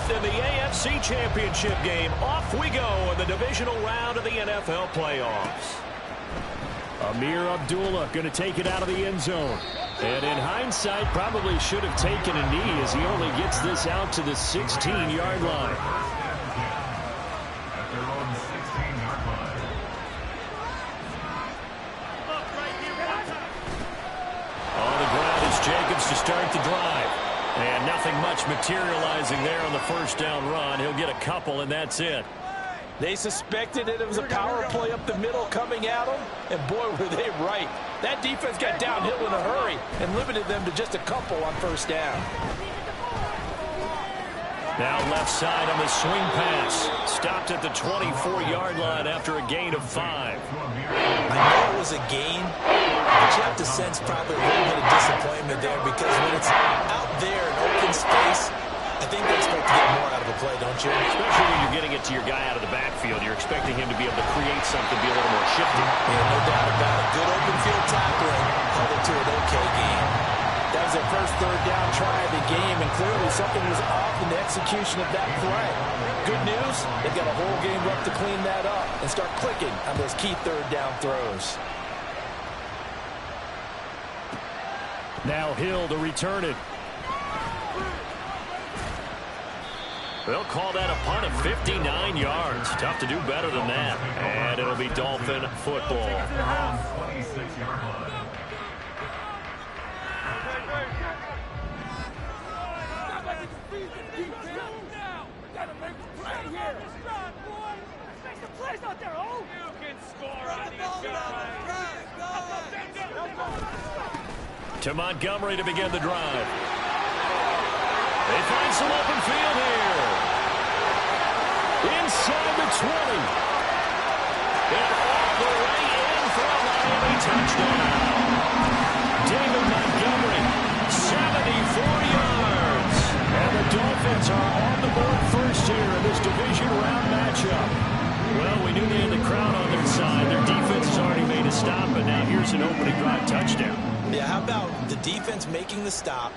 fifth in the AFC Championship game. Off we go in the divisional round of the NFL playoffs. Amir Abdullah going to take it out of the end zone. And in hindsight, probably should have taken a knee as he only gets this out to the 16-yard line. On the ground is Jacobs to start the drive. And nothing much materializing there on the first down run. He'll get a couple, and that's it. They suspected it was a power play up the middle coming at them, and boy, were they right. That defense got downhill in a hurry and limited them to just a couple on first down. Now left side on the swing pass. Stopped at the 24-yard line after a gain of 5. I know it was a gain, but you have to sense probably a little bit of disappointment there because when it's out there in open space, I think they expect to get more out of a play, don't you? Especially when you're getting it to your guy out of the backfield. You're expecting him to be able to create something, be a little more shifty. Yeah, no doubt about it. Good open field tackling held it to an okay game. That was their first third down try of the game, and clearly something was off in the execution of that play. Good news, they've got a whole game left to clean that up and start clicking on those key third down throws. Now Hill to return it. They'll call that a punt of 59 yards. Tough to do better than that. And it'll be Dolphin football. To Montgomery to begin the drive. They find some open field here. Inside the 20. And all the way in for a Miami touchdown. David Montgomery, 74 yards. And the Dolphins are on the board first here in this division round matchup. Well, we knew they had the crowd on their side. Their defense has already made a stop, but now here's an opening drive touchdown. Yeah, how about the defense making the stop,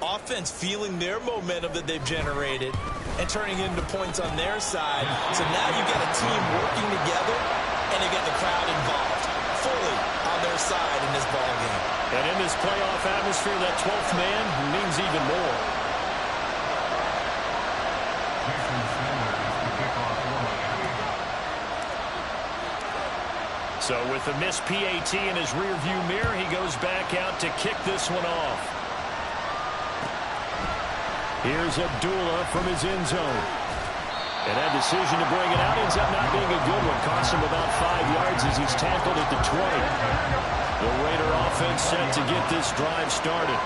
offense feeling their momentum that they've generated, and turning into points on their side. So now you've got a team working together, and you get the crowd involved, fully on their side in this ballgame. And in this playoff atmosphere, that 12th man means even more. So with the missed PAT in his rearview mirror, he goes back out to kick this one off. Here's Abdullah from his end zone. And that decision to bring it out ends up not being a good one. Costs him about 5 yards as he's tackled at the 20. The Raider offense set to get this drive started.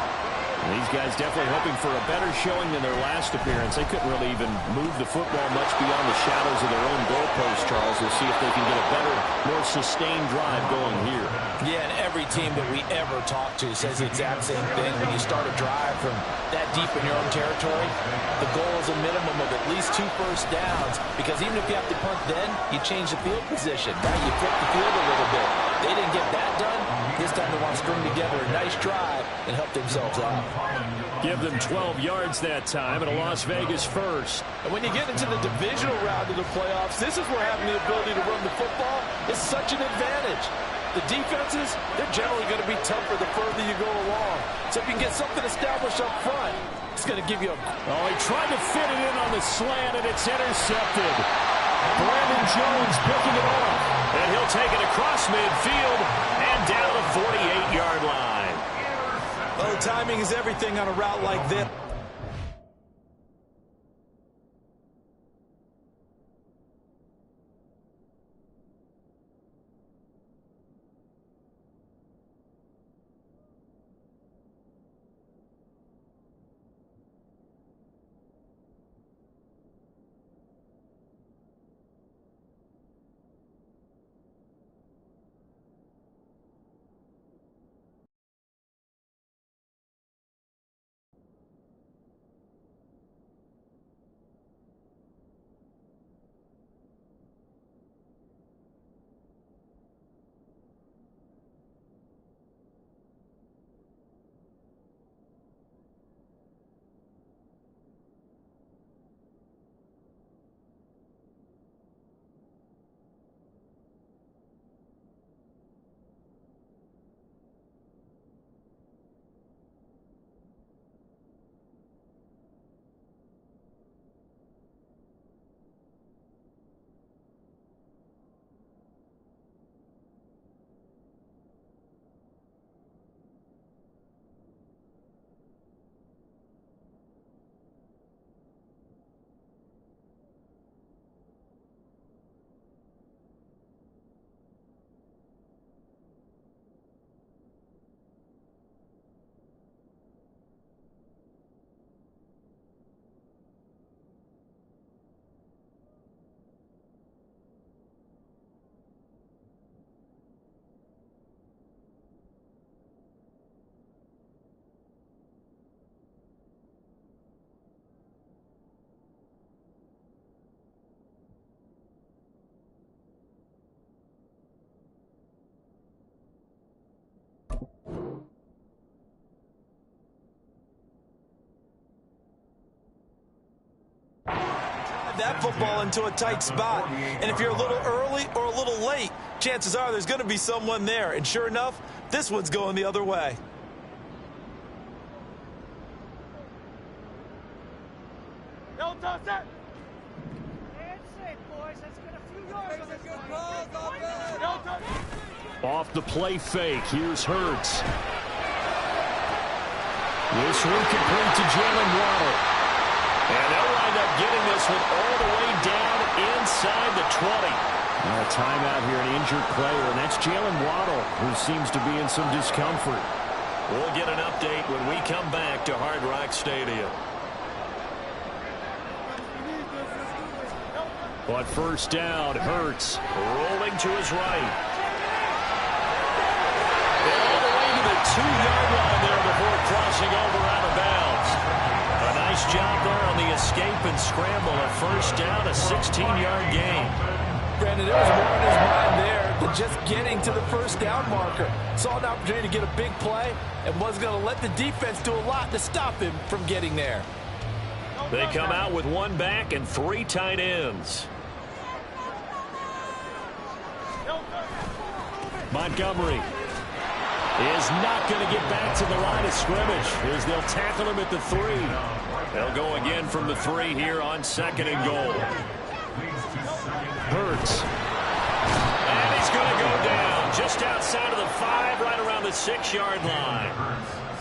And these guys definitely hoping for a better showing than their last appearance. They couldn't really even move the football much beyond the shadows of their own goalpost, Charles. We'll see if they can get a better, more sustained drive going here. Yeah, and every team that we ever talk to says the exact same thing. When you start a drive from that deep in your own territory, the goal is a minimum of at least 2 first downs, because even if you have to punt then, you change the field position. Now you flip the field a little bit. They didn't get that done. This time they want to string together a nice drive and help themselves out. Give them 12 yards that time, and a Las Vegas first. And when you get into the divisional round of the playoffs, this is where having the ability to run the football is such an advantage. The defenses, they're generally going to be tougher the further you go along. So if you can get something established up front, it's going to give you a... Oh, he tried to fit it in on the slant, and it's intercepted. Brandon Jones picking it off. And he'll take it across midfield and down the 48-yard line. Well, timing is everything on a route like this. that football into a tight spot. And if you're a little early or a little late, chances are there's going to be someone there. And sure enough, this one's going the other way. Don't touch it! It's safe, boys. Let's get a few yards on this one. Don't touch it! Off the play fake, here's Hurts. This one complete to Jalen Waddle. And they'll wind up getting this one all the way down inside the 20. A timeout here, an injured player, and that's Jalen Waddle, who seems to be in some discomfort. We'll get an update when we come back to Hard Rock Stadium. But first down, Hurts rolling to his right. And all the way to the 2-yard line there before crossing over out of bounds. A nice job there on the escape and scramble. A first down, a 16-yard gain. Brandon, there was more in his mind there than just getting to the first down marker. Saw an opportunity to get a big play and was going to let the defense do a lot to stop him from getting there. They come out with one back and 3 tight ends. Montgomery is not going to get back to the line of scrimmage as they'll tackle him at the 3. They'll go again from the 3 here on 2nd and goal. Hurts. And he's going to go down just outside of the 5, right around the 6-yard line.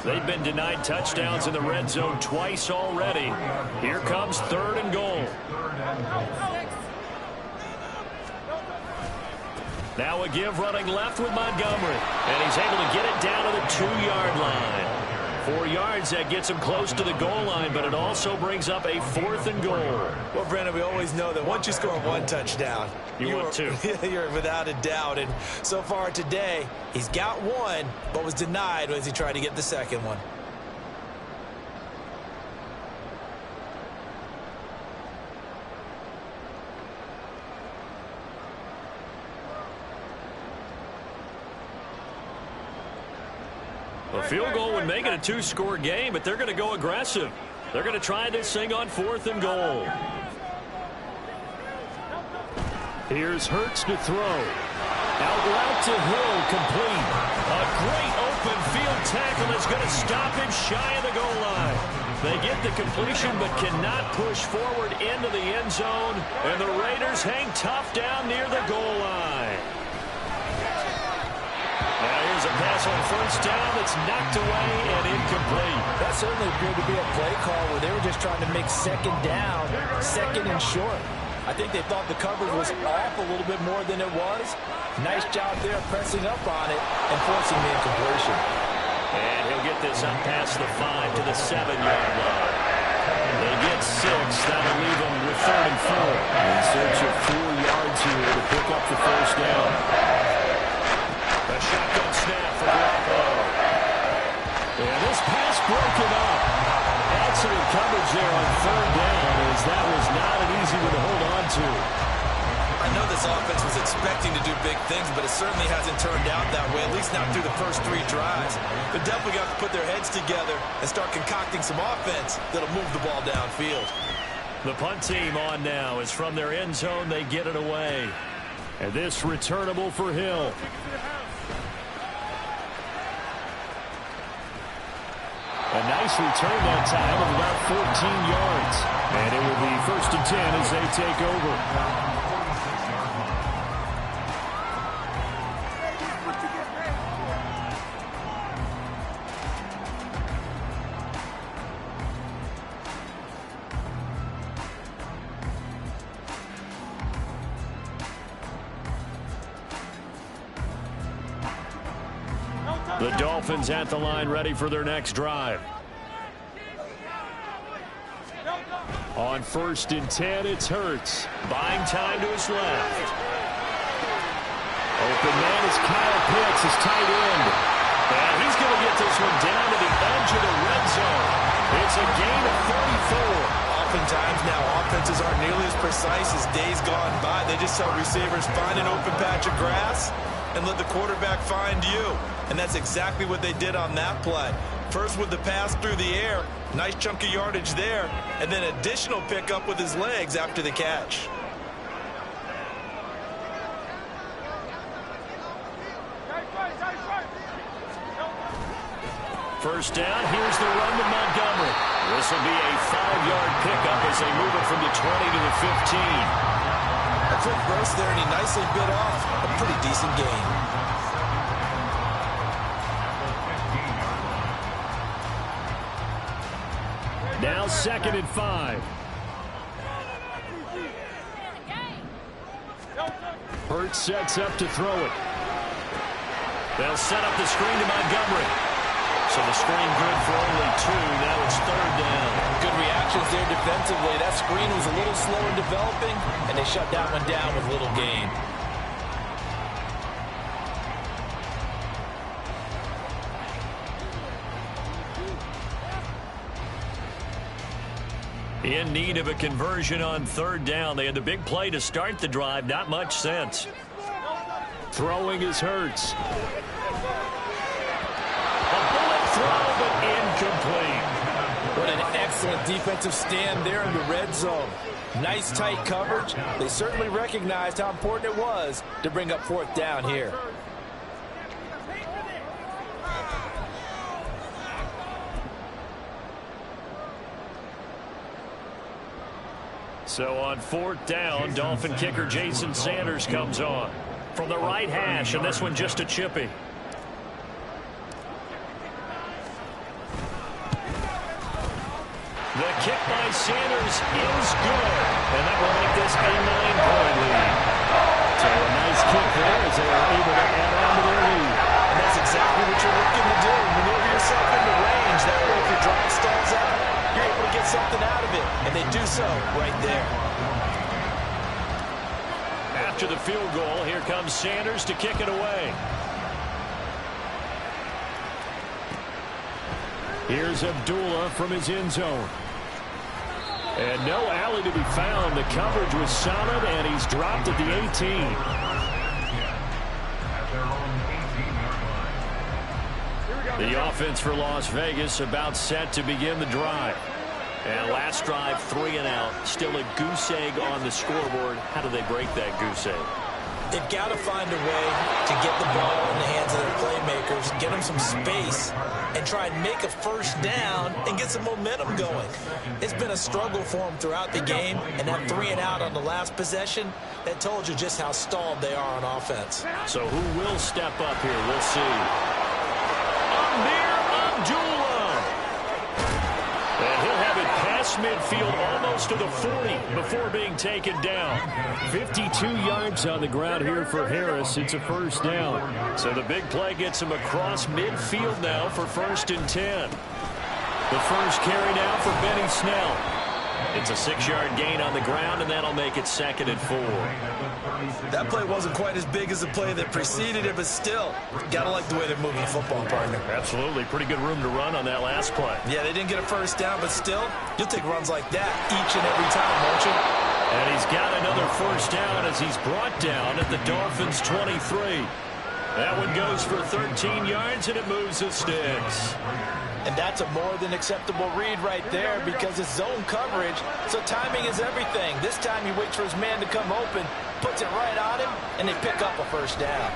They've been denied touchdowns in the red zone twice already. Here comes 3rd and goal. Now a give running left with Montgomery. And he's able to get it down to the 2-yard line. 4 yards, that gets him close to the goal line, but it also brings up a 4th and goal. Well, Brandon, we always know that once you score 1 touchdown, want 2. You're without a doubt. And so far today, he's got 1, but was denied as he tried to get the 2nd one. A field goal would make it a 2-score game, but they're going to go aggressive. They're going to try this thing on 4th and goal. Here's Hurts to throw. Out route to Hill, complete. A great open field tackle is going to stop him shy of the goal line. They get the completion but cannot push forward into the end zone, and the Raiders hang tough down near the goal line. Now here's a pass on first down that's knocked away and incomplete. That certainly appeared to be a play call where they were just trying to make 2nd down, 2nd and short. I think they thought the coverage was off a little bit more than it was. Nice job there pressing up on it and forcing the incompletion. And he'll get this up past the 5 to the 7-yard line. They get 6. That'll leave them with 3rd and 4. In search of 4 yards here to pick up the first down. A shotgun snap for Garoppolo. And this pass broken up. Excellent coverage there on 3rd down, as that was not an easy one to hold on to. I know this offense was expecting to do big things, but it certainly hasn't turned out that way, at least not through the first 3 drives. They're definitely going to have to put their heads together and start concocting some offense that'll move the ball downfield. The punt team on now is from their end zone. They get it away. And this returnable for Hill. A nice return that time of about 14 yards. And it will be 1st and 10 as they take over. The Dolphins at the line, ready for their next drive. On 1st and 10, it's Hurts. Buying time to his left. Open man is Kyle Pitts, his tight end. And he's going to get this one down to the edge of the red zone. It's a gain of 34. Oftentimes now, offenses aren't nearly as precise as days gone by. They just tell receivers, find an open patch of grass and let the quarterback find you. And that's exactly what they did on that play. First with the pass through the air, nice chunk of yardage there, and then additional pickup with his legs after the catch. First down, here's the run to Montgomery. This will be a 5-yard pickup as they move it from the 20 to the 15. A quick burst there, and he nicely bit off a pretty decent gain. Now 2nd and 5. Hurts sets up to throw it. They'll set up the screen to Montgomery. So the screen good for only 2. Now it's 3rd down. Good reactions there defensively. That screen was a little slow in developing, and they shut that one down with little gain. In need of a conversion on 3rd down. They had the big play to start the drive. Not much sense. Throwing is Hurts. Throw, but incomplete. What an excellent defensive stand there in the red zone. Nice tight coverage. They certainly recognized how important it was to bring up 4th down here. So on 4th down, Dolphin kicker Jason Sanders comes on from the right hash, and this one just a chippy. The kick by Sanders is good, and that will make this a 9-point lead. So a nice kick there as they are able to add on to their lead. And that's exactly what you're looking to do. Maneuver yourself into range. That way if your drive stalls out, you're able to get something out of it. And they do so right there. After the field goal, here comes Sanders to kick it away. Here's Abdullah from his end zone. And no alley to be found. The coverage was solid, and he's dropped at the 18. The offense for Las Vegas about set to begin the drive. And last drive, 3 and out. Still a goose egg on the scoreboard. How do they break that goose egg? They've got to find a way to get the ball in the hands of their playmakers, get them some space, and try and make a first down and get some momentum going. It's been a struggle for them throughout the game, and that 3 and out on the last possession, that told you just how stalled they are on offense. So who will step up here? We'll see. Amir Abdullah. And he'll have it past midfield almost to the 40 before being taken down. 52 yards on the ground here for Harris. It's a first down. So the big play gets him across midfield now for 1st and 10. The first carry now for Benny Snell. It's a 6-yard gain on the ground, and that'll make it 2nd and 4. That play wasn't quite as big as the play that preceded it, but still, got to like the way they're moving the football, partner. Absolutely. Pretty good room to run on that last play. Yeah, they didn't get a first down, but still, you'll take runs like that each and every time, won't you? And he's got another first down as he's brought down at the Dolphins' 23. That one goes for 13 yards, and it moves the sticks. And that's a more than acceptable read right there because it's zone coverage, so timing is everything. This time he waits for his man to come open, puts it right on him, and they pick up a first down.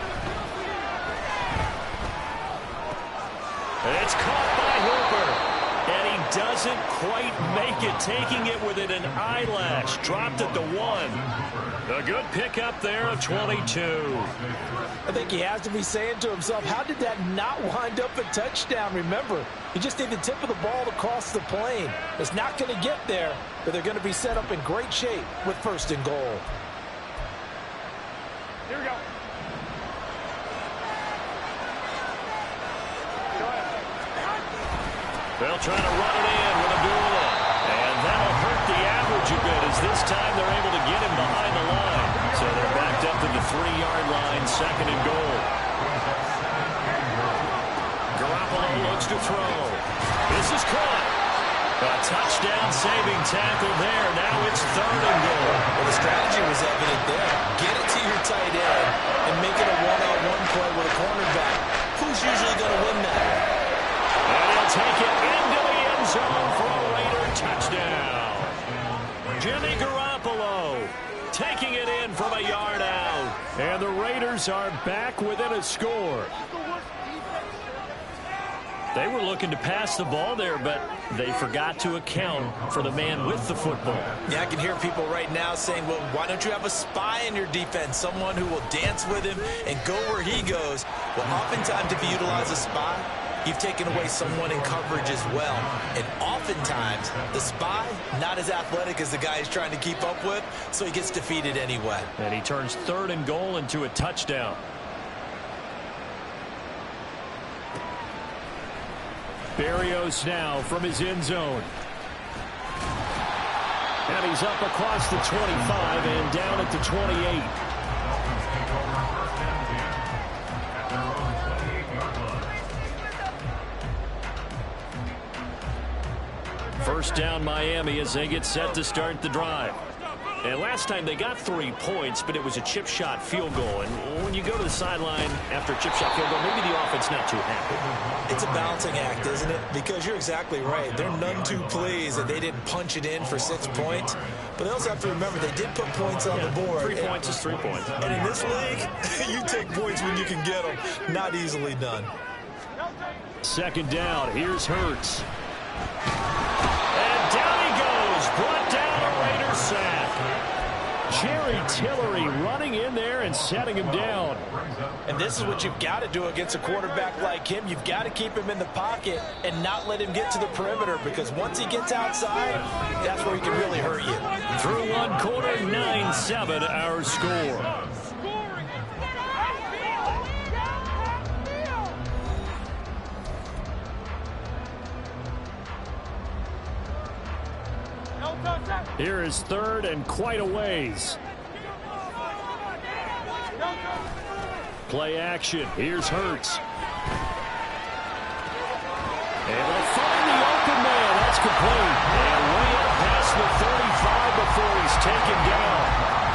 And it's caught by Hooper. And he doesn't quite make it, taking it within an eyelash. Dropped at the 1. A good pickup there of 22. I think he has to be saying to himself, how did that not wind up a touchdown? Remember, you just need the tip of the ball to cross the plane. It's not going to get there, but they're going to be set up in great shape with 1st and goal. Here we go. They'll try to run it in with Abdullah. And that'll hurt the average a bit as this time they're able to get him behind the line. So they're backed up to the 3-yard line, 2nd and goal. Garoppolo looks to throw. This is caught. A touchdown-saving tackle there. Now it's 3rd and goal. Well, the strategy was evident there. Get it to your tight end and make it a one-on-one Raiders are back within a score. They were looking to pass the ball there, but they forgot to account for the man with the football. Yeah, I can hear people right now saying, well, why don't you have a spy in your defense, someone who will dance with him and go where he goes? Well, oftentimes if you utilize a spy, you've taken away someone in coverage as well. And oftentimes, the spy, not as athletic as the guy he's trying to keep up with, so he gets defeated anyway. And he turns 3rd and goal into a touchdown. Berrios now from his end zone. And he's up across the 25 and down at the 28. First down Miami as they get set to start the drive. And last time they got 3 points, but it was a chip shot field goal. And when you go to the sideline after a chip shot field goal, maybe the offense not too happy. It's a balancing act, isn't it? Because you're exactly right. They're none too pleased that they didn't punch it in for 6 points. But they also have to remember they did put points on the board. 3 points is 3 points. And in this league, you take points when you can get them. Not easily done. Second down. Here's Hurts. And down he goes. Brought down a Raiders sack. Jerry Tillery running in there and setting him down. And this is what you've got to do against a quarterback like him. You've got to keep him in the pocket and not let him get to the perimeter, because once he gets outside, that's where he can really hurt you. Through one quarter, 9-7 our score. Here is 3rd and quite a ways. Play action. Here's Hurts. And they'll find the open man. That's complete. And way up past the 35 before he's taken down.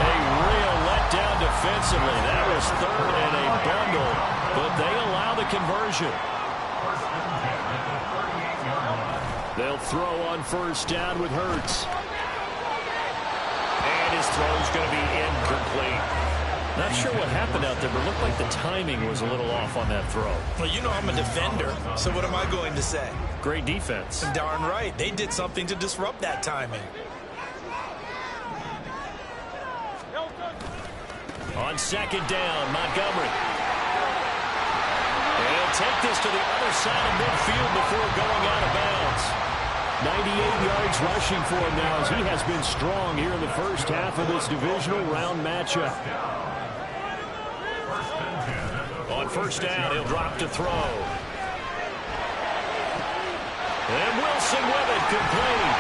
A real letdown defensively. That was 3rd and a bundle, but they allow the conversion. They'll throw on first down with Hurts. And his throw's going to be incomplete. Not sure what happened out there, but it looked like the timing was a little off on that throw. Well, you know I'm a defender, so what am I going to say? Great defense. Darn right. They did something to disrupt that timing. On second down, Montgomery. And he'll take this to the other side of midfield before going out of bounds. 98 yards rushing for him now as he has been strong here in the first half of this divisional round matchup. On first down, he'll drop to throw. And Wilson with it, complete.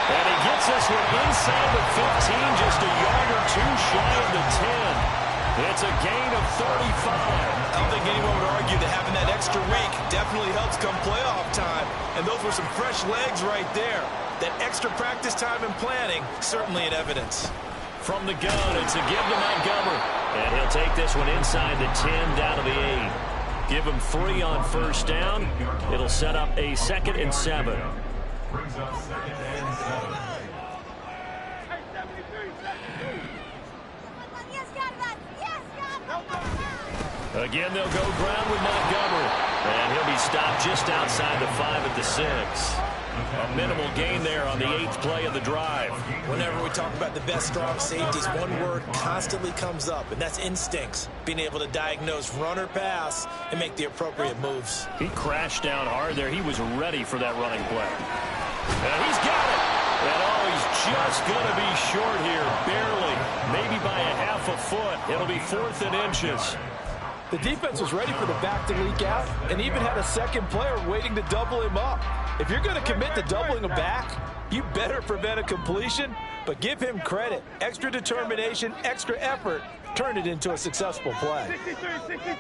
And he gets this one inside the 15, just a yard or two shy of the 10. It's a gain of 35. I don't think anyone would argue that having that extra week definitely helps come playoff time. And those were some fresh legs right there. That extra practice time and planning, certainly in evidence. From the gun, it's a give to Montgomery. And he'll take this one inside the 10, down to the 8. Give him 3 on first down. It'll set up a 2nd and 7. Again, they'll go ground with Montgomery. And he'll be stopped just outside the 5 at the 6. A minimal gain there on the 8th play of the drive. Whenever we talk about the best strong safeties, one word constantly comes up, and that's instincts. Being able to diagnose run or pass and make the appropriate moves. He crashed down hard there. He was ready for that running play. And he's got it. And oh, he's just going to be short here. Barely. Maybe by a half a foot. It'll be 4th and inches. The defense was ready for the back to leak out and even had a second player waiting to double him up. If you're going to commit to doubling him back, you better prevent a completion, but give him credit. Extra determination, extra effort turned it into a successful play. 63.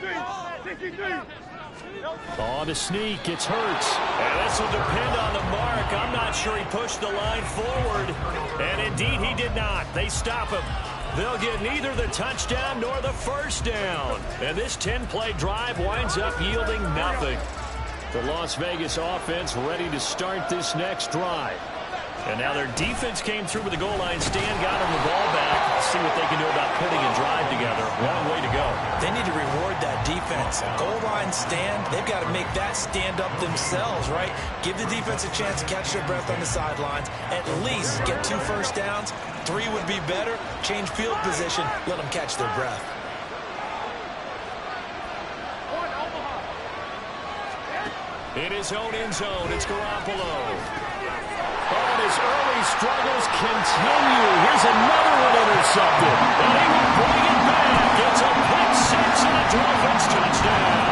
On the sneak, it's Hurts. And this will depend on the mark. I'm not sure he pushed the line forward. And indeed, he did not. They stop him. They'll get neither the touchdown nor the first down. And this 10-play drive winds up yielding nothing. The Las Vegas offense ready to start this next drive. And now their defense came through with the goal line stand, got them the ball back. Let's see what they can do about putting a drive together. Long way to go. They need to reward that defense. A goal line stand, they've got to make that stand up themselves, right? Give the defense a chance to catch their breath on the sidelines. At least get 2 first downs. 3 would be better. Change field position. Let them catch their breath. In his own end zone, it's Garoppolo. And his early struggles continue. Here's another one intercepted. And he will bring it back. It's a pick 6 and a Dolphins touchdown.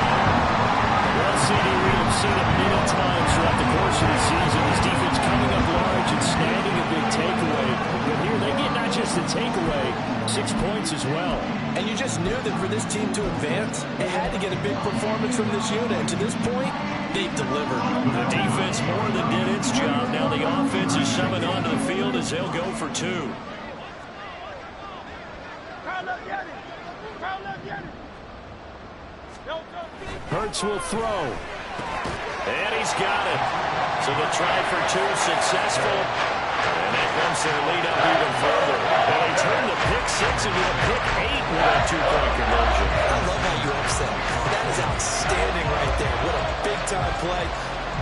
Well, CD, we have seen it many times throughout the course of the season. His defense coming up large and snagging a big takeaway. But here they get not just a takeaway, 6 points as well. And you just knew that for this team to advance, it had to get a big performance from this unit. And to this point, they've delivered. The defense more than did its job. Now the offense is summoned onto the field as they'll go for 2. Hurts will throw. And he's got it. So the try for 2 successful. And that bumps their lead up even further. And they turn the pick 6 into a pick 8 with that 2-point conversion. I love how you upset. That is outstanding right there. What a big-time play.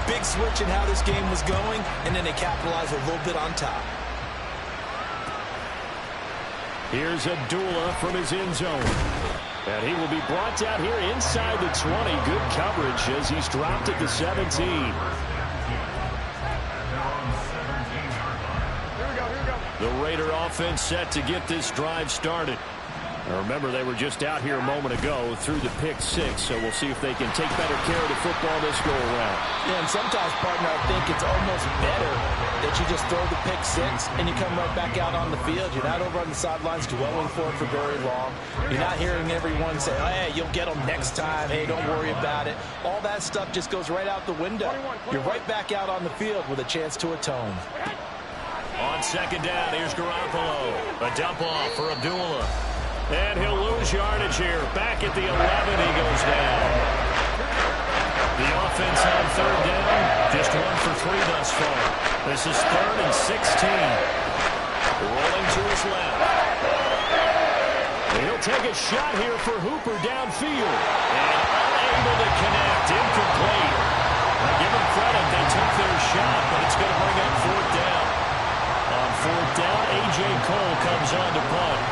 Big switch in how this game was going, and then they capitalize a little bit on top. Here's Abdullah from his end zone. And he will be brought down here inside the 20. Good coverage as he's dropped at the 17. The Raider offense set to get this drive started. Now remember, they were just out here a moment ago through the pick 6, so we'll see if they can take better care of the football this go-around. Yeah, and sometimes, partner, I think it's almost better that you just throw the pick 6 and you come right back out on the field. You're not over on the sidelines dwelling for it for very long. You're not hearing everyone say, hey, you'll get them next time. Hey, don't worry about it. All that stuff just goes right out the window. You're right back out on the field with a chance to atone. On second down, here's Garoppolo. A dump off for Abdullah. And he'll lose yardage here. Back at the 11, he goes down. The offense on third down, just 1 for 3 thus far. This is 3rd and 16. Rolling to his left. He'll take a shot here for Hooper downfield. And unable to connect, incomplete. Now give them credit, they took their shot, but it's going to bring up 4th down. On 4th down, A.J. Cole comes on to punt.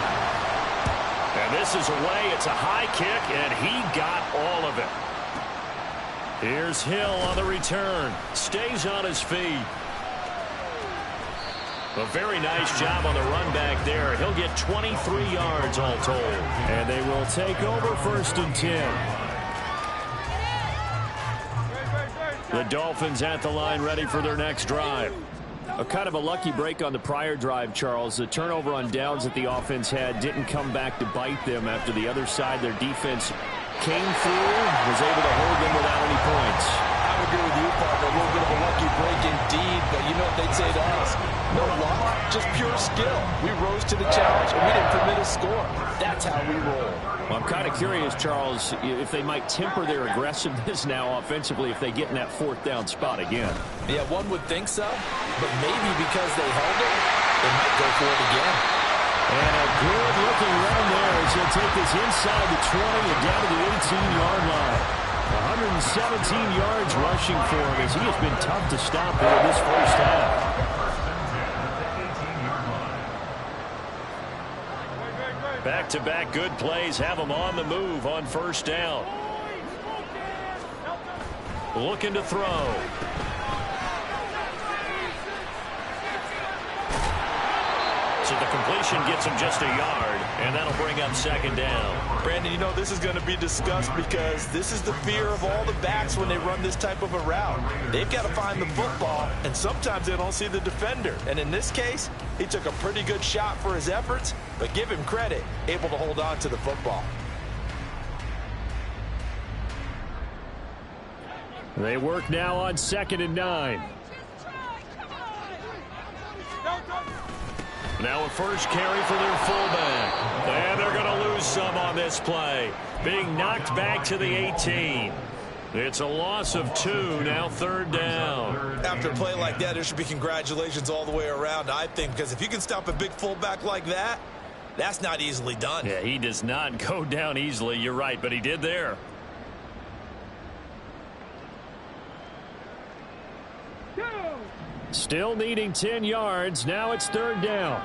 And this is away. It's a high kick, and he got all of it. Here's Hill on the return. Stays on his feet. A very nice job on the run back there. He'll get 23 yards all told. And they will take over 1st and 10. The Dolphins at the line ready for their next drive. A kind of a lucky break on the prior drive, Charles. The turnover on downs that the offense had didn't come back to bite them after the other side. Their defense came through, was able to hold them without any points. I would agree with you, partner. A little bit of a lucky break indeed, but you know what they'd say to us? No luck, just pure skill. We rose to the challenge, and we didn't permit a score. That's how we roll. Well, I'm kind of curious, Charles, if they might temper their aggressiveness now offensively if they get in that 4th down spot again. Yeah, one would think so, but maybe because they held it, they might go for it again. And a good-looking run there as he'll take this inside the 20 and down to the 18-yard line. 117 yards rushing for him as he has been tough to stop here in this first half. Back-to-back good plays have him on the move on 1st down. Looking to throw. So the completion gets him just a yard, and that'll bring up 2nd down. Brandon, you know this is going to be discussed because this is the fear of all the backs when they run this type of a route. They've got to find the football, and sometimes they don't see the defender. And in this case, he took a pretty good shot for his efforts, but give him credit, able to hold on to the football. They work now on 2nd and 9. Now a first carry for their fullback. And they're going to lose some on this play. Being knocked back to the 18. It's a loss of 2, now 3rd down. After a play like that, there should be congratulations all the way around, I think, because if you can stop a big fullback like that, that's not easily done. Yeah, he does not go down easily. You're right, but he did there. Still needing 10 yards. Now it's 3rd down.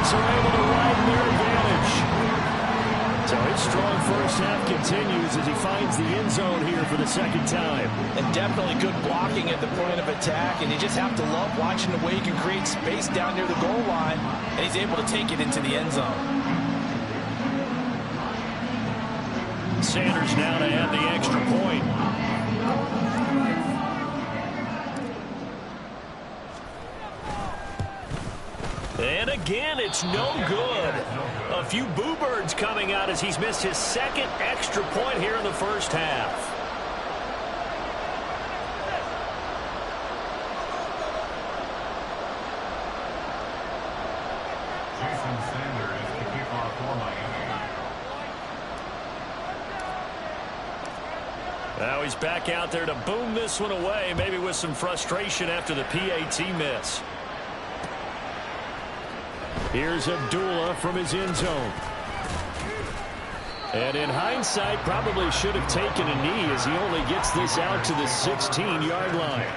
Are able to widen their advantage. So his strong first half continues as he finds the end zone here for the 2nd time. And definitely good blocking at the point of attack, and you just have to love watching the way he can create space down near the goal line, and he's able to take it into the end zone. Sanders now to add the extra point. And again, it's no good. A few boo birds coming out as he's missed his 2nd extra point here in the first half. Now he's back out there to boom this one away, maybe with some frustration after the PAT miss. Here's Abdullah from his end zone. And in hindsight, probably should have taken a knee as he only gets this out to the 16-yard line.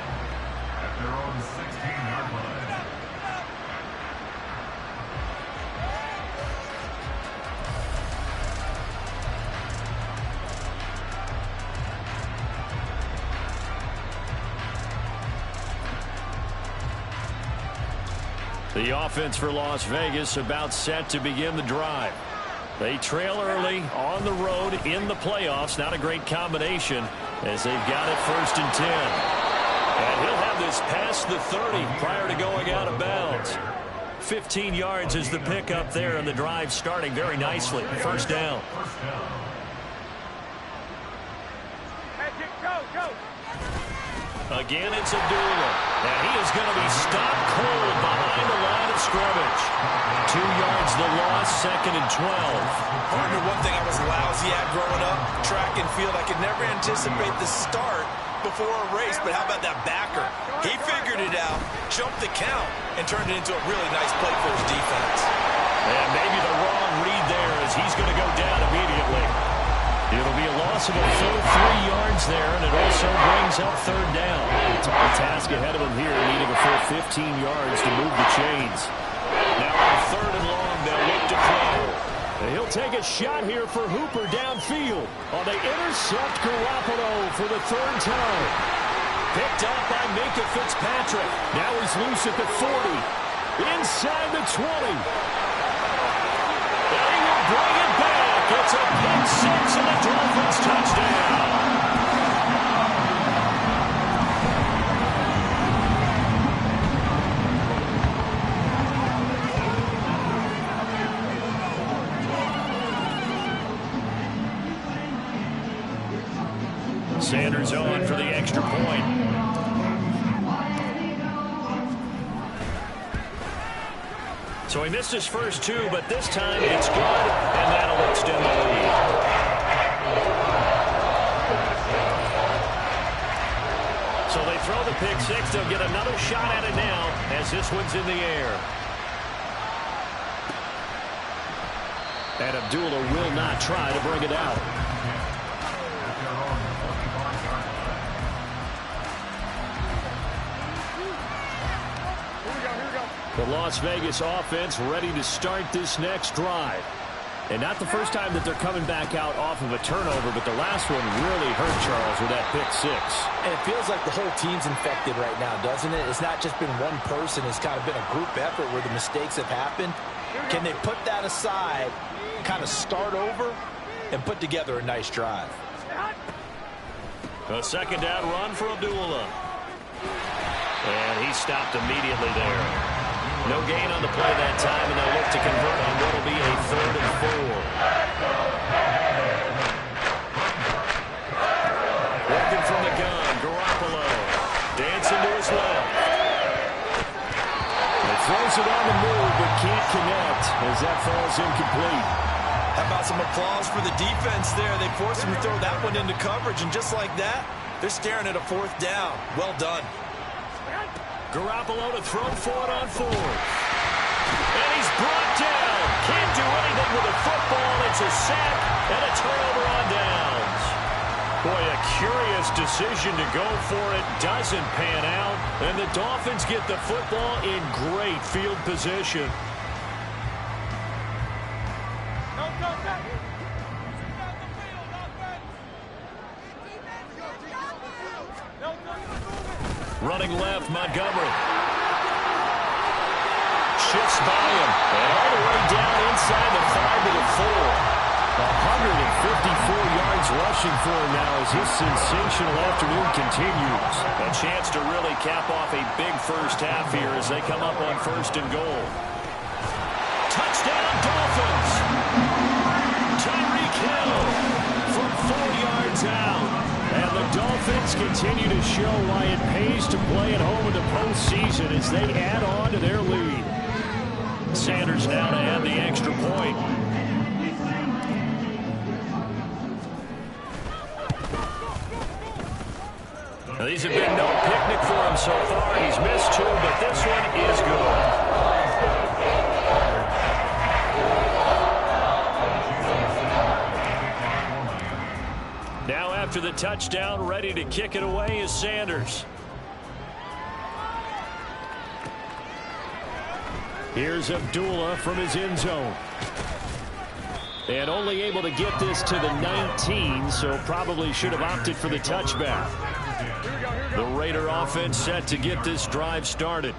The offense for Las Vegas about set to begin the drive. They trail early on the road in the playoffs. Not a great combination as they've got it 1st and 10. And he'll have this past the 30 prior to going out of bounds. 15 yards is the pickup there, and the drive starting very nicely. 1st down. Again, it's Abdullah. And he is going to be stopped cold behind the line of scrimmage. 2 yards the loss, 2nd and 12. Partner, one thing I was lousy at growing up, track and field, I could never anticipate the start before a race, but how about that backer? He figured it out, jumped the count, and turned it into a really nice play for his defense. And maybe the wrong read there as he's going to go down immediately. It'll be a loss of a full 3 yards there, and it also brings up 3rd down. It's a task ahead of him here, needing a full 15 yards to move the chains. Now on 3rd and long, they'll look to throw. And he'll take a shot here for Hooper downfield. Oh, they intercept Garoppolo for the 3rd time. Picked up by Minka Fitzpatrick. Now he's loose at the 40. Inside the 20. They will bring it back. It's a pick 6 and a Dolphins touchdown. Sanders on for the extra point. So he missed his first 2, but this time it's good, and that'll extend the lead. So they throw the pick 6. They'll get another shot at it now as this one's in the air. And Abdullah will not try to bring it out. The Las Vegas offense ready to start this next drive. And not the first time that they're coming back out off of a turnover, but the last one really hurt Charles with that pick 6. And it feels like the whole team's infected right now, doesn't it? It's not just been one person. It's kind of been a group effort where the mistakes have happened. Can they put that aside, kind of start over, and put together a nice drive? A 2nd down run for Abdullah. And he He stopped immediately there. No gain on the play that time, and they'll look to convert on what will be a 3rd and 4. Working from the gun, Garoppolo. Dancing to his left. And throws it on the move, but can't connect as that falls incomplete. How about some applause for the defense there? They forced him to throw that one into coverage, and just like that, they're staring at a 4th down. Well done. Garoppolo to throw for it on 4th. And he's brought down. Can't do anything with the football. It's a sack and a turnover on downs. Boy, a curious decision to go for it. Doesn't pan out. And the Dolphins get the football in great field position. Running left, Montgomery. Shifts by him. And all the way down inside the 5 to the 4. 154 yards rushing for him now as his sensational afternoon continues. A chance to really cap off a big first half here as they come up on 1st and goal. Touchdown, Dolphins! Tyreek Hill from 4 yards out. And the Dolphins continue to show why it pays to play at home in the postseason as they add on to their lead. Sanders now to add the extra point. Now, these have been no picnic for him so far. He's missed 2, but this one is good. Now after the touchdown, ready to kick it away is Sanders. Here's Abdullah from his end zone. And only able to get this to the 19, so probably should have opted for the touchback. The Raider offense set to get this drive started.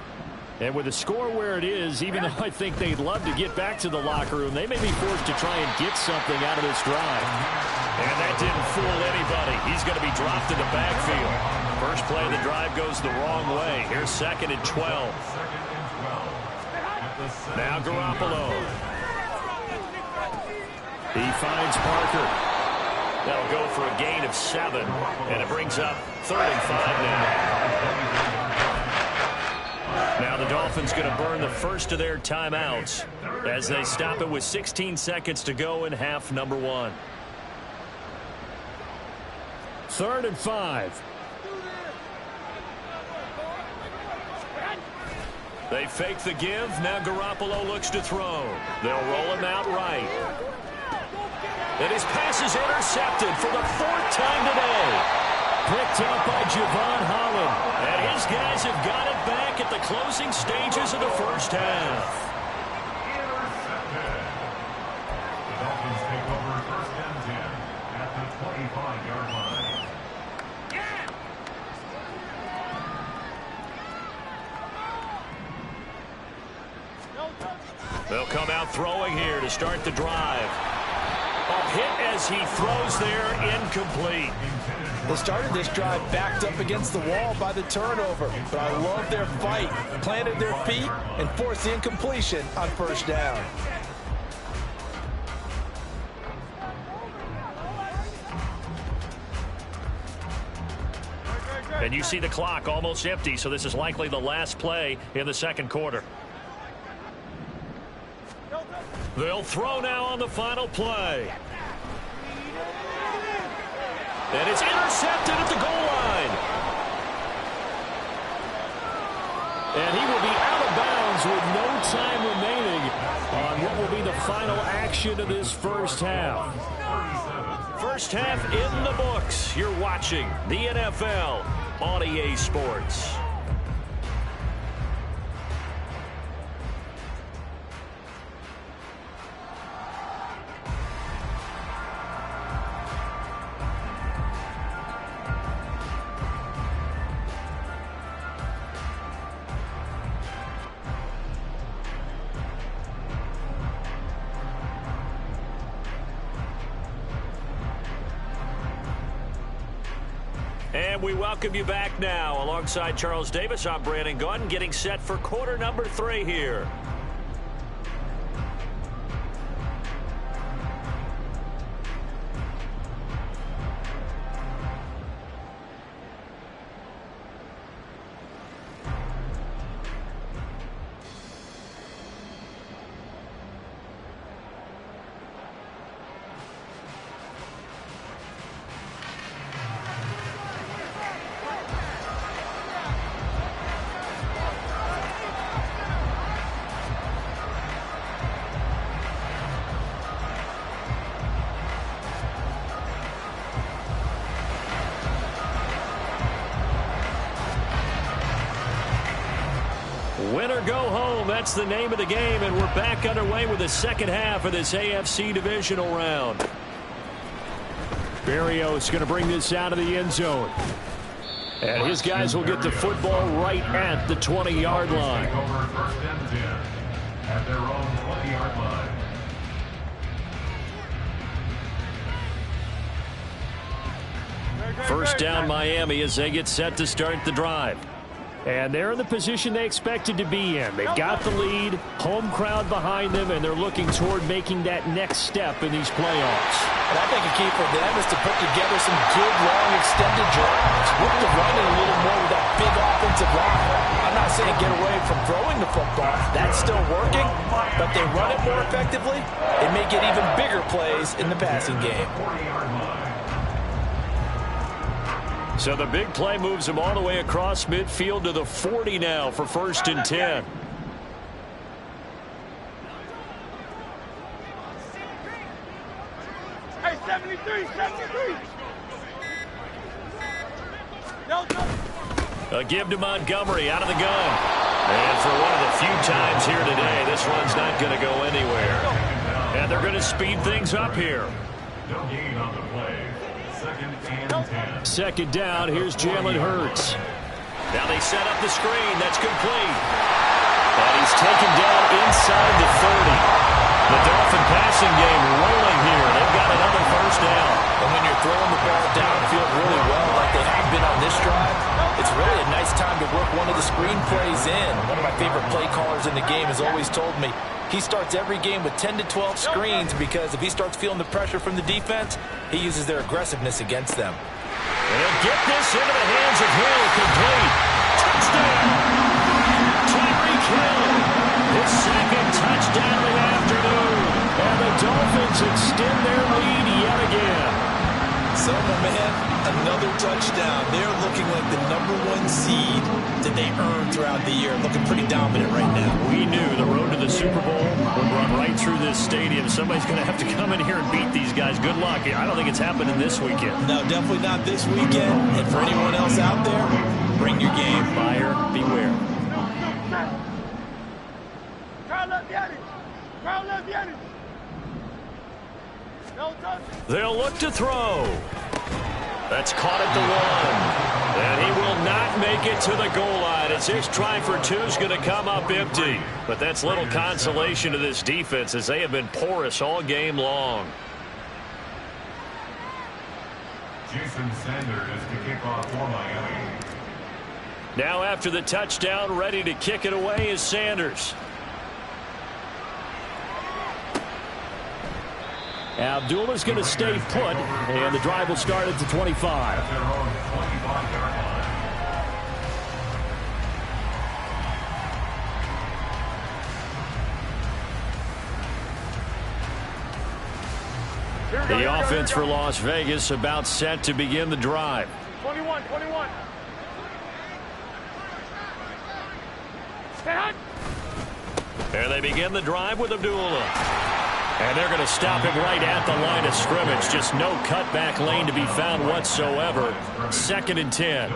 And with the score where it is, even though I think they'd love to get back to the locker room, they may be forced to try and get something out of this drive. And that didn't fool anybody. He's going to be dropped in the backfield. First play of the drive goes the wrong way. Here's 2nd and 12. Now Garoppolo. He finds Parker. That'll go for a gain of 7. And it brings up 3rd and 5 now. Now the Dolphins going to burn the first of their timeouts as they stop it with 16 seconds to go in half number 1. 3rd and 5. They fake the give. Now Garoppolo looks to throw. They'll roll him out right. And his pass is intercepted for the 4th time today. Picked up by Javon Holland. And his guys have got it back at the closing stages of the first half. The Dolphins take over 1st and 10 at the 25-yard line. They'll come out throwing here to start the drive. A hit as he throws there, incomplete. They started this drive backed up against the wall by the turnover, but I love their fight. Planted their feet and forced the incompletion on 1st down. And you see the clock almost empty, so this is likely the last play in the 2nd quarter. They'll throw now on the final play. And it's intercepted at the goal line. And he will be out of bounds with no time remaining on what will be the final action of this first half. First half in the books. You're watching the NFL on EA Sports. And we welcome you back now. Alongside Charles Davis, I'm Brandon Gunn, getting set for quarter number 3 here. Win or go home, that's the name of the game, and we're back underway with the second half of this AFC divisional round. Barrios going to bring this out of the end zone. And his guys will get the football right at the 20-yard line. First and 10 at their own 20-yard line. First down Miami as they get set to start the drive. And they're in the position they expected to be in. They've got the lead, home crowd behind them, and they're looking toward making that next step in these playoffs. And I think a key for them is to put together some good, long, extended drives. Look to run it a little more with that big offensive line. I'm not saying get away from throwing the football. That's still working, but they run it more effectively. They may get even bigger plays in the passing game. So the big play moves them all the way across midfield to the 40 now for first and 10. Hey, 73, 73. A give to Montgomery out of the gun. And for one of the few times here today, this one's not going to go anywhere. And they're going to speed things up here. No gain on the play. Second and 10. Second down, here's Jalen Hurts. Now they set up the screen, that's complete. And he's taken down inside the 30. The Dolphin passing game rolling here. They've got another first down. And when you're throwing the ball downfield really well like they have been on this drive, it's really a nice time to work one of the screen plays in. One of my favorite play callers in the game has always told me he starts every game with 10 to 12 screens because if he starts feeling the pressure from the defense, he uses their aggressiveness against them. And get this into the hands of Hill, complete. Touchdown! Tyreek Hill, his second touchdown of the afternoon. And the Dolphins extend their lead yet again. So, my man, another touchdown. They're looking like the #1 seed that they earned throughout the year. Looking pretty dominant right now. We knew the road to the Super Bowl would run right through this stadium. Somebody's going to have to come in here and beat these guys. Good luck. I don't think it's happening this weekend. No, definitely not this weekend. And for anyone else out there, bring your game. Buyer, beware. They'll look to throw. That's caught at the 1. And he will not make it to the goal line as his try for 2 is going to come up empty. But that's little consolation to this defense as they have been porous all game long. Jason Sanders to kick off for Miami. Now after the touchdown, ready to kick it away is Sanders. Abdullah's going to stay put, and the drive will start at the 25. At their own 25-yard line. The offense for Las Vegas about set to begin the drive. 21. And they begin the drive with Abdullah. And they're going to stop him right at the line of scrimmage. Just no cutback lane to be found whatsoever. Second and 10.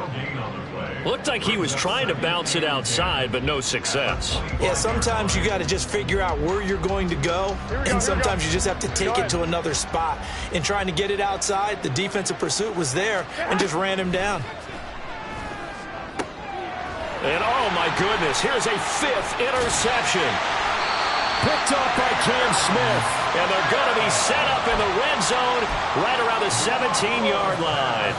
Looked like he was trying to bounce it outside, but no success. Yeah, sometimes you got to just figure out where you're going to go, and sometimes you just have to take it to another spot. In trying to get it outside, the defensive pursuit was there and just ran him down. And oh my goodness, here's a 5th interception. Picked off by Cam Smith. And they're going to be set up in the red zone right around the 17-yard line.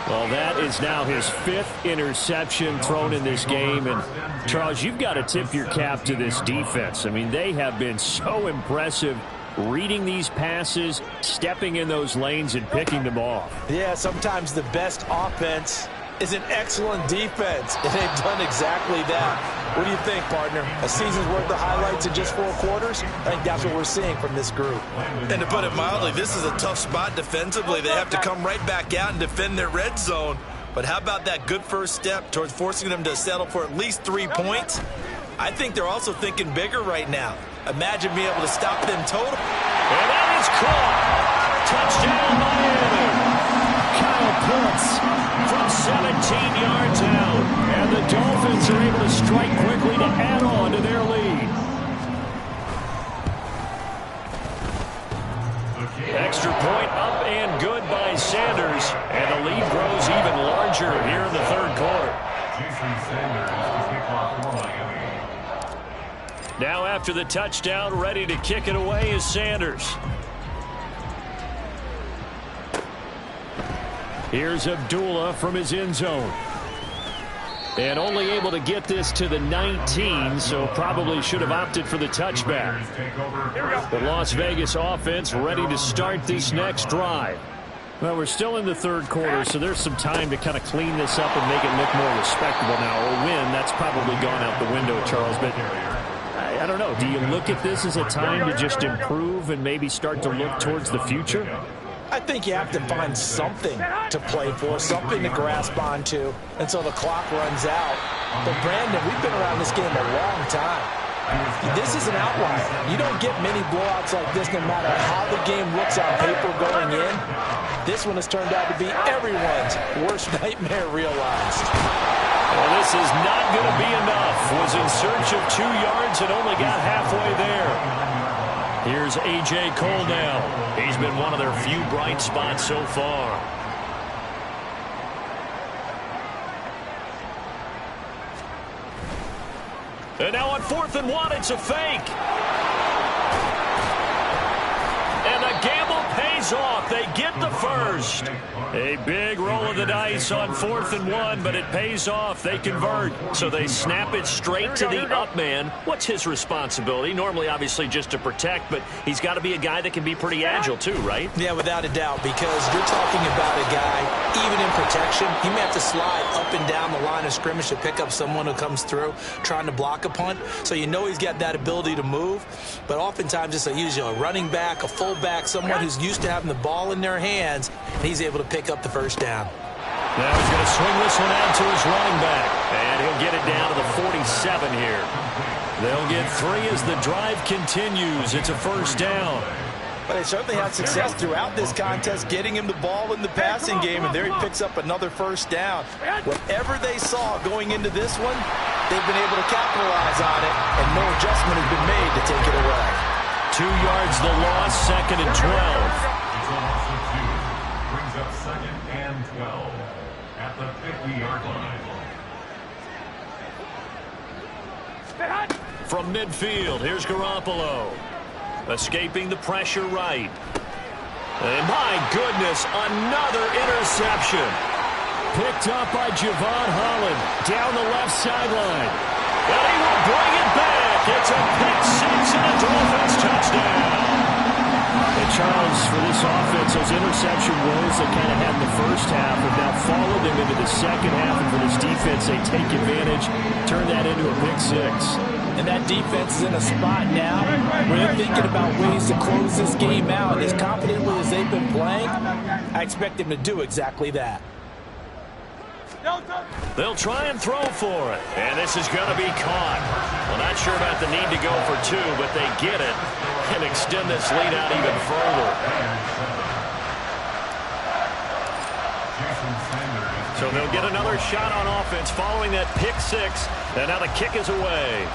Well, that is now his 5th interception thrown in this game. And, Charles, you've got to tip your cap to this defense. I mean, they have been so impressive reading these passes, stepping in those lanes, and picking them off. Yeah, sometimes the best offense is an excellent defense, and they've done exactly that. What do you think, partner? A season's worth of highlights in just 4 quarters? I think that's what we're seeing from this group. And to put it mildly, this is a tough spot defensively. They have to come right back out and defend their red zone. But how about that good first step towards forcing them to settle for at least 3 points? I think they're also thinking bigger right now. Imagine being able to stop them total. And that is caught. Touchdown, Miami. Kyle Pitts from 17 yards out. And the Dolphins are able to strike quickly to add on to their lead. Extra point up and good by Sanders. And the lead grows even larger here in the 3rd quarter. Now after the touchdown, ready to kick it away is Sanders. Here's Abdullah from his end zone. And only able to get this to the 19, so probably should have opted for the touchback. The Las Vegas offense ready to start this next drive. Well, we're still in the 3rd quarter, so there's some time to kind of clean this up and make it look more respectable now. A win, that's probably gone out the window, Charles, but I don't know. Do you look at this as a time to just improve and maybe start to look towards the future? I think you have to find something to play for, something to grasp onto until the clock runs out. But, Brandon, we've been around this game a long time. This is an outlier. You don't get many blowouts like this no matter how the game looks on paper going in. This one has turned out to be everyone's worst nightmare realized. Well, this is not going to be enough. Was in search of 2 yards and only got halfway there. Here's A.J. Cole now. He's been one of their few bright spots so far. And now on 4th and 1, it's a fake. And the gamble pays off. They get the first. A big roll of the dice on 4th and 1, but it pays off. They convert. So they snap it straight to the up man. What's his responsibility? Normally, obviously, just to protect, but he's got to be a guy that can be pretty agile too, right? Yeah, without a doubt, because you're talking about a guy, even in protection, he may have to slide up and down the line of scrimmage to pick up someone who comes through trying to block a punt. So you know he's got that ability to move, but oftentimes it's usually a running back, a fullback, someone who's used to having the ball in their hands, and he's able to pick up the first down. Now he's going to swing this one out to his running back, and he'll get it down to the 47 here. They'll get 3 as the drive continues. It's a first down. But they certainly had success throughout this contest getting him the ball in the passing game, and there he picks up another first down. Whatever they saw going into this one, they've been able to capitalize on it, and no adjustment has been made to take it away. 2 yards the loss, 2nd and 12. Brings up 2nd and 12 at the 50-yard line. From midfield, here's Garoppolo. Escaping the pressure right. And my goodness, another interception. Picked up by Javon Holland down the left sideline. And he will bring it back. It's a pick 6 and a Dolphins touchdown. And Charles, for this offense, those interception woes they kind of had in the first half have now followed them into the second half. And for this defense, they take advantage, turn that into a pick 6. And that defense is in a spot now where they're thinking about ways to close this game out. As confidently as they've been playing, I expect them to do exactly that. They'll try and throw for it. And this is going to be caught. Well, not sure about the need to go for 2, but they get it and extend this lead out even further. So they'll get another shot on offense following that pick 6. And now the kick is away.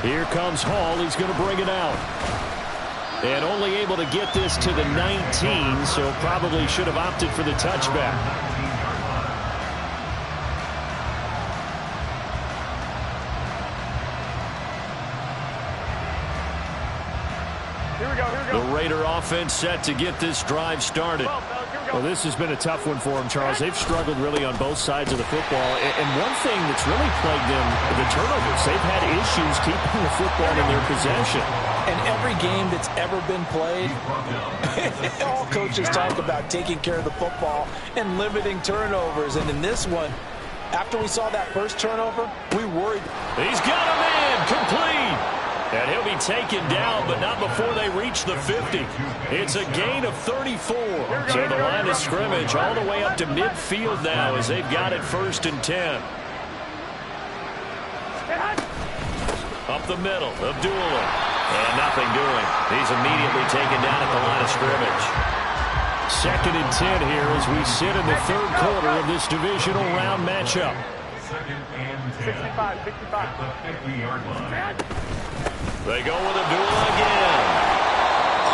Here comes Hall. He's going to bring it out. And only able to get this to the 19, so probably should have opted for the touchback. Here we go. The Raider offense set to get this drive started. Well, this has been a tough one for them, Charles. They've struggled really on both sides of the football. And one thing that's really plagued them, the turnovers. They've had issues keeping the football in their possession. And every game that's ever been played, all coaches talk about taking care of the football and limiting turnovers. And in this one, after we saw that first turnover, we worried. He's got a man complete. And he'll be taken down, but not before they reach the 50. It's a gain of 34. So the line of scrimmage all the way up to midfield now as they've got it 1st and 10. Up the middle, Abdullah. And nothing doing. He's immediately taken down at the line of scrimmage. 2nd and 10 here as we sit in the 3rd quarter of this divisional round matchup. 2nd and 10. 65. At the 50-yard line. They go with Abdullah again.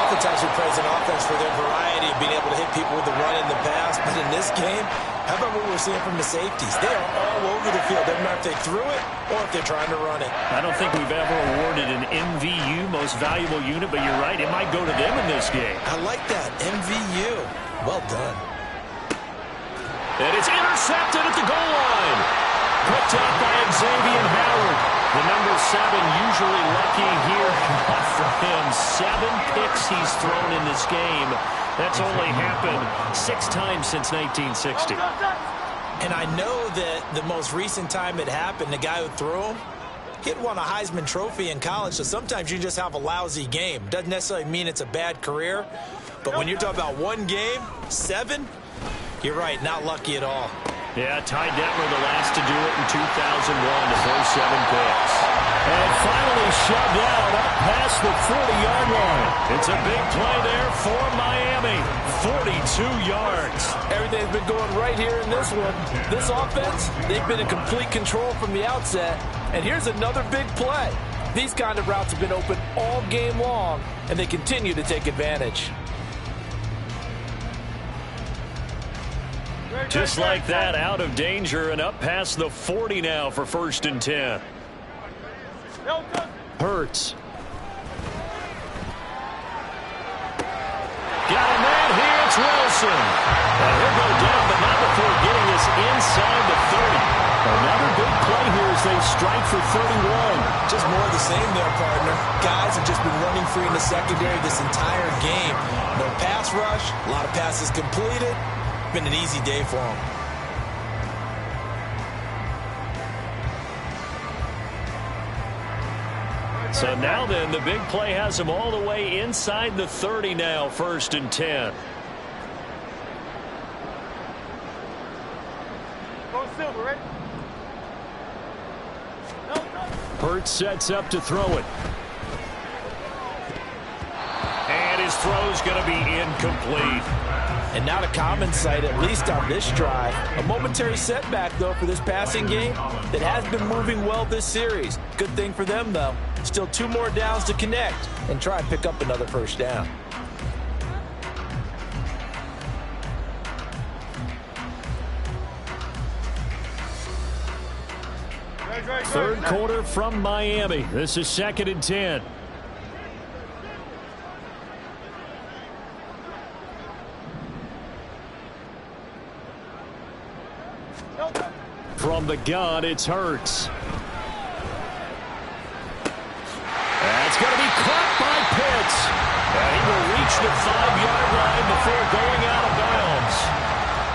Oftentimes we praise an offense for their variety of being able to hit people with the run and the pass. But in this game, how about what we're seeing from the safeties? They are all over the field. Doesn't matter if they threw it or if they're trying to run it. I don't think we've ever awarded an MVU, most valuable unit, but you're right, it might go to them in this game. I like that. MVU. Well done. And it's intercepted at the goal line. Picked up by Xavier Howard. The number 7 usually lucky here. Not for him. 7 picks he's thrown in this game. That's only happened 6 times since 1960. And I know that the most recent time it happened, the guy who threw him, he'd won a Heisman Trophy in college, so sometimes you just have a lousy game. Doesn't necessarily mean it's a bad career, but when you're talking about one game, 7, you're right, not lucky at all. Yeah, Ty Detmer the last to do it in 2001 to throw 7 picks. And finally shoved out up past the 40-yard line. It's a big play there for Miami. 42 yards. Everything's been going right here in this one. This offense, they've been in complete control from the outset. And here's another big play. These kind of routes have been open all game long, and they continue to take advantage. Just like that, out of danger and up past the 40 now for 1st and 10. Hurts. Got a man here, it's Wilson. And he'll go down, but not before getting us inside the 30. Another big play here as they strike for 31. Just more of the same there, partner. Guys have just been running free in the secondary this entire game. No pass rush, a lot of passes completed. Been an easy day for him. So now then, the big play has him all the way inside the 30 now, 1st and 10. Go Silver, ready? Hurts sets up to throw it. And his throw's going to be incomplete. And not a common sight, at least on this drive. A momentary setback, though, for this passing game that has been moving well this series. Good thing for them, though. Still 2 more downs to connect and try and pick up another 1st down. Third quarter from Miami. This is 2nd and 10. From the gun, it's Hurts. That's going to be caught by Pitts. And he will reach the 5-yard line before going out of bounds.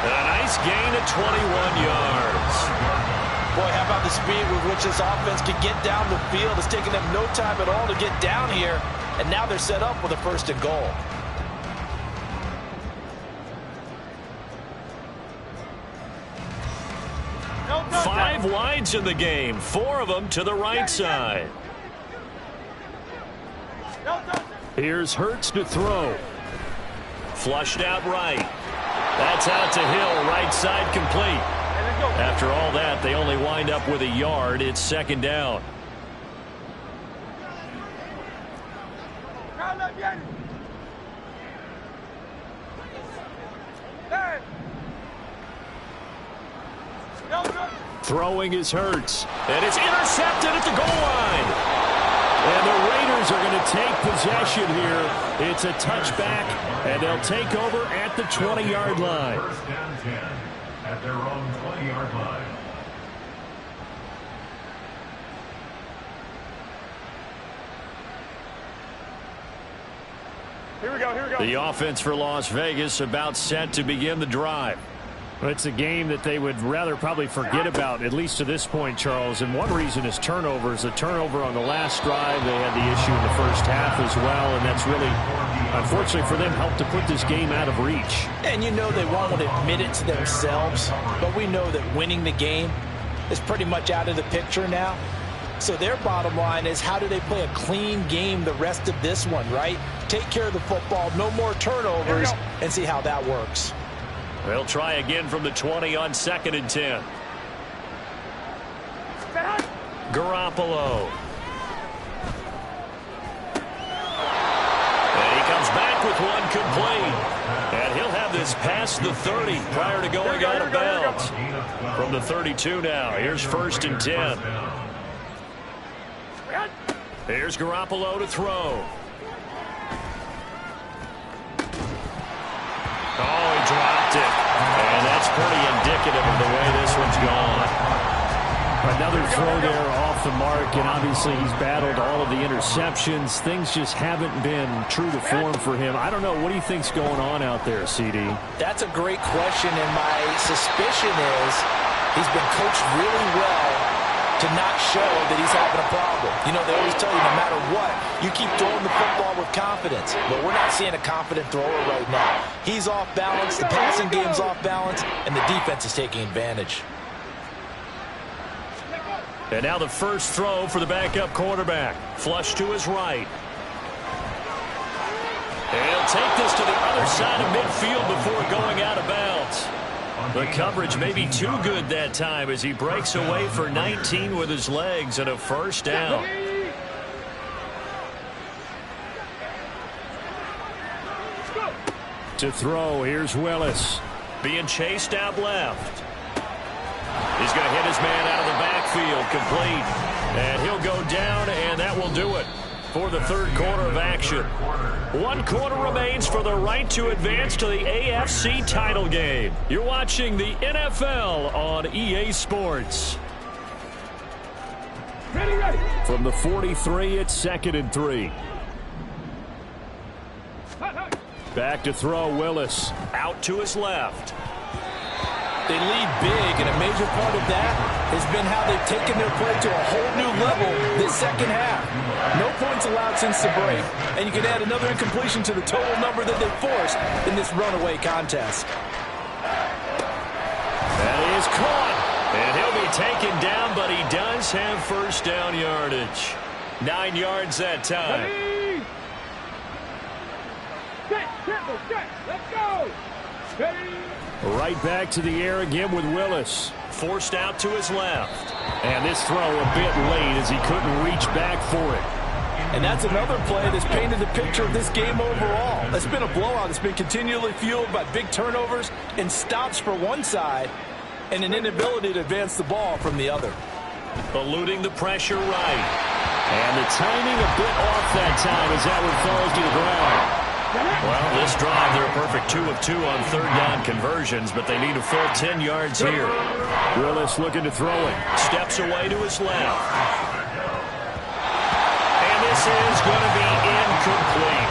And a nice gain of 21 yards. Boy, how about the speed with which this offense can get down the field? It's taken them no time at all to get down here. And now they're set up with a 1st and goal. Five wides in the game, 4 of them to the right side. Here's Hurts to throw. Flushed out right. That's out to Hill, right side complete. After all that, they only wind up with a yard. It's 2nd down. Throwing is Hurts. And it's intercepted at the goal line. And the Raiders are going to take possession here. It's a touchback, and they'll take over at the 20-yard line. First and 10 at their own 20-yard line. Here we go, here we go. The offense for Las Vegas about set to begin the drive. Well, it's a game that they would rather probably forget about, at least to this point, Charles. And one reason is turnovers. A turnover on the last drive. They had the issue in the first half as well, and that's really, unfortunately for them, helped to put this game out of reach. And you know they won't admit it to themselves, but we know that winning the game is pretty much out of the picture now. So their bottom line is, how do they play a clean game the rest of this one, right? Take care of the football, no more turnovers, and see how that works. They'll try again from the 20 on 2nd and 10. Garoppolo. And he comes back with one complete. And he'll have this past the 30 prior to going out of bounds. From the 32 now. Here's 1st and 10. Here's Garoppolo to throw. Oh, he dropped it. And that's pretty indicative of the way this one's gone. Another throw there off the mark, and obviously he's battled all of the interceptions. Things just haven't been true to form for him. I don't know. What do you think's going on out there, CD? That's a great question, and my suspicion is he's been coached really well to not show that he's having a problem. You know, they always tell you no matter what, you keep throwing the football with confidence. But we're not seeing a confident thrower right now. He's off balance, the passing game's off balance, and the defense is taking advantage. And now the first throw for the backup quarterback. Flush to his right. And he'll take this to the other side of midfield before going out of bounds. The coverage may be too good that time as he breaks away for 19 with his legs and a first down. To throw, here's Willis. Being chased out left. He's going to hit his man out of the backfield, complete. And he'll go down, and that will do it for the third quarter of action. 1 quarter remains for the right to advance to the AFC title game. You're watching the NFL on EA Sports. Ready. From the 43, it's 2nd and 3. Back to throw, Willis. Out to his left. They lead big, and a major part of that has been how they've taken their play to a whole new level this second half. No points allowed since the break, and you can add another incompletion to the total number that they forced in this runaway contest. That is caught, and he'll be taken down, but he does have first down yardage. 9 yards that time. Let's go. Ready. Right back to the air again with Willis. Forced out to his left. And this throw a bit late as he couldn't reach back for it. And that's another play that's painted the picture of this game overall. It's been a blowout. It's been continually fueled by big turnovers and stops for one side and an inability to advance the ball from the other. Eluding the pressure right. And the timing a bit off that time as that one falls to the ground. Well, this drive, they're a perfect 2 of 2 on third down conversions, but they need a full 10 yards here. Willis looking to throw it. Steps away to his left. And this is going to be incomplete.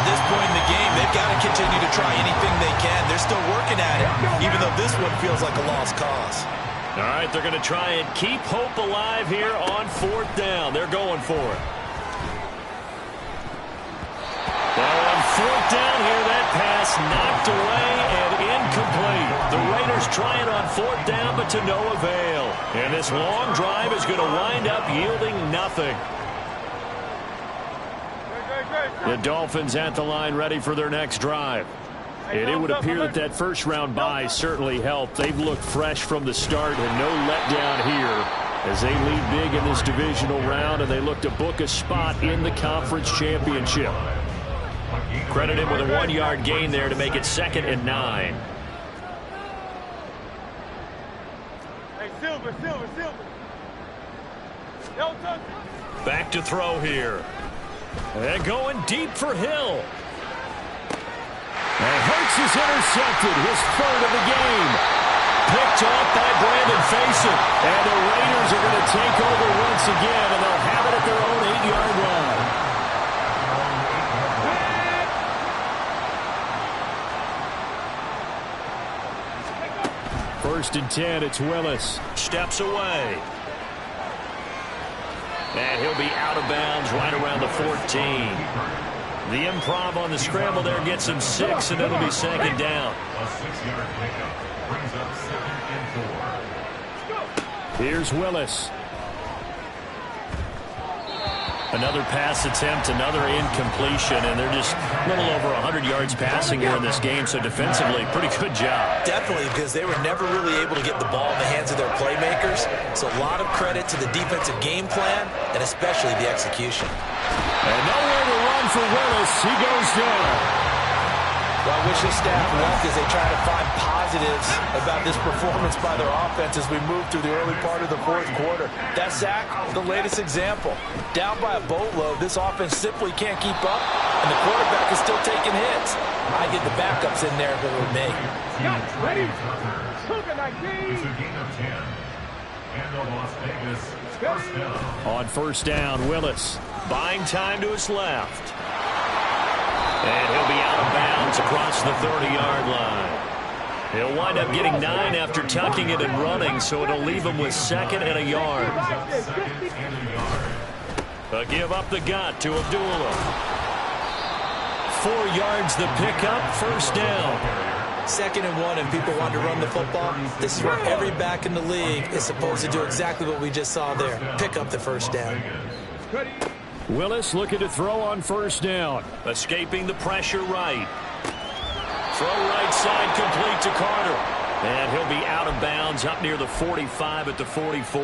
At this point in the game, they've got to continue to try anything they can. They're still working at it, even though this one feels like a lost cause. All right, they're going to try and keep hope alive here on 4th down. They're going for it. Well, on 4th down here, that pass knocked away and incomplete. The Raiders try it on 4th down, but to no avail. And this long drive is going to wind up yielding nothing. The Dolphins at the line ready for their next drive. And it would appear that that first round bye certainly helped. They've looked fresh from the start and no letdown here as they lead big in this divisional round and they look to book a spot in the conference championship. Credit him with a 1-yard gain there to make it 2nd and 9. Hey, Silver. Back to throw here. And going deep for Hill. And Hurts is intercepted, his third of the game. Picked off by Brandon Faison. And the Raiders are going to take over once again, and they'll have it at their own 8-yard line. First and 10, it's Willis. Steps away. And he'll be out of bounds right around the 14. The improv on the scramble there gets him 6, and it'll be second down. A 6-yard pickup brings up 2nd and 4. Here's Willis. Another pass attempt, another incompletion, and they're just a little over 100 yards passing here in this game, so defensively, pretty good job. Definitely, because they were never really able to get the ball in the hands of their playmakers. So a lot of credit to the defensive game plan, and especially the execution. And nowhere to run for Willis. He goes down. Well, I wish the staff luck as they try to find positives about this performance by their offense as we move through the early part of the fourth quarter. That sack, the latest example. Down by a boatload, this offense simply can't keep up, and the quarterback is still taking hits. I get the backups in there if it were me. Ready? It's a gain of 10. And the Las Vegas first down. On first down, Willis buying time to his left. And he'll be out of bounds across the 30-yard line. He'll wind up getting 9 after tucking it and running, so it'll leave him with 2nd and a yard. A give up the gut to Abdullah. 4 yards the pickup, first down. 2nd and 1, and people want to run the football. This is where every back in the league is supposed to do exactly what we just saw there. Pick up the first down. Willis looking to throw on first down. Escaping the pressure right. Throw right side complete to Carter. And he'll be out of bounds up near the 45 at the 44.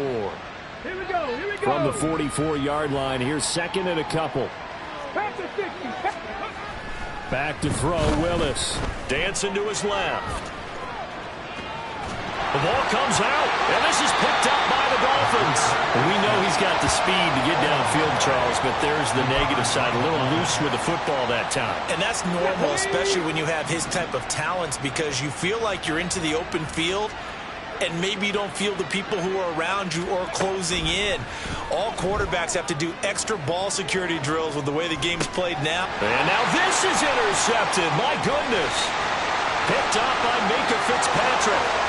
Here we go. From the 44-yard line, here's 2nd and a couple. Back to throw, Willis. Dancing to his left. The ball comes out, and this is picked up by the Dolphins. And we know he's got the speed to get downfield, Charles, but there's the negative side. A little loose with the football that time. And that's normal, especially when you have his type of talents, because you feel like you're into the open field, and maybe you don't feel the people who are around you or closing in. All quarterbacks have to do extra ball security drills with the way the game's played now. And now this is intercepted. My goodness. Picked up by Minka Fitzpatrick.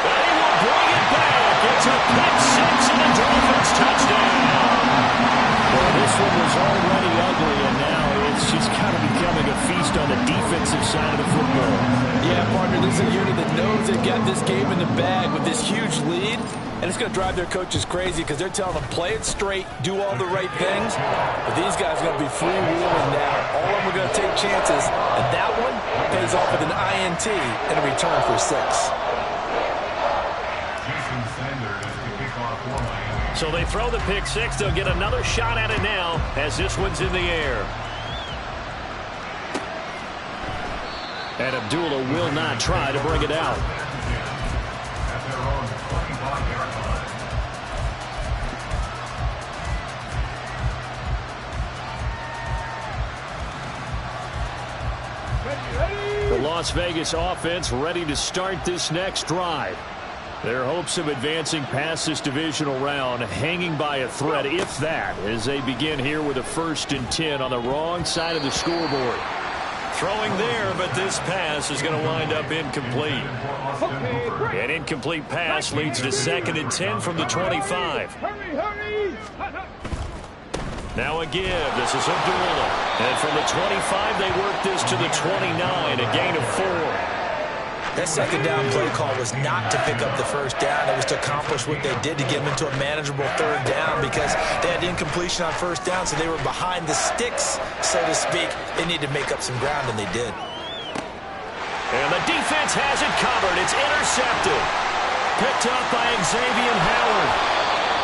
They will bring it back. It's a pick 6 and a Dolphins touchdown. Well, this one was already ugly, and now it's just kind of becoming a feast on the defensive side of the football. Yeah, partner, this is a unit that knows they've got this game in the bag with this huge lead, and it's going to drive their coaches crazy because they're telling them play it straight, do all the right things, but these guys are going to be freewheeling now. All of them are going to take chances, and that one pays off with an INT and a return for 6. So they throw the pick 6. They'll get another shot at it now as this one's in the air. And Abdullah will not try to bring it out. At their own 25-yard line. The Las Vegas offense ready to start this next drive. Their hopes of advancing past this divisional round hanging by a thread, if that, as they begin here with a 1st and 10 on the wrong side of the scoreboard. Throwing there, but this pass is going to wind up incomplete. An incomplete pass leads to 2nd and 10 from the 25. Now a give. This is Abdullah. And from the 25, they work this to the 29, a gain of 4. That second down play call was not to pick up the first down. It was to accomplish what they did to get them into a manageable 3rd down because they had incompletion on first down, so they were behind the sticks, so to speak. They needed to make up some ground, and they did. And the defense has it covered. It's intercepted. Picked up by Xavier Howard.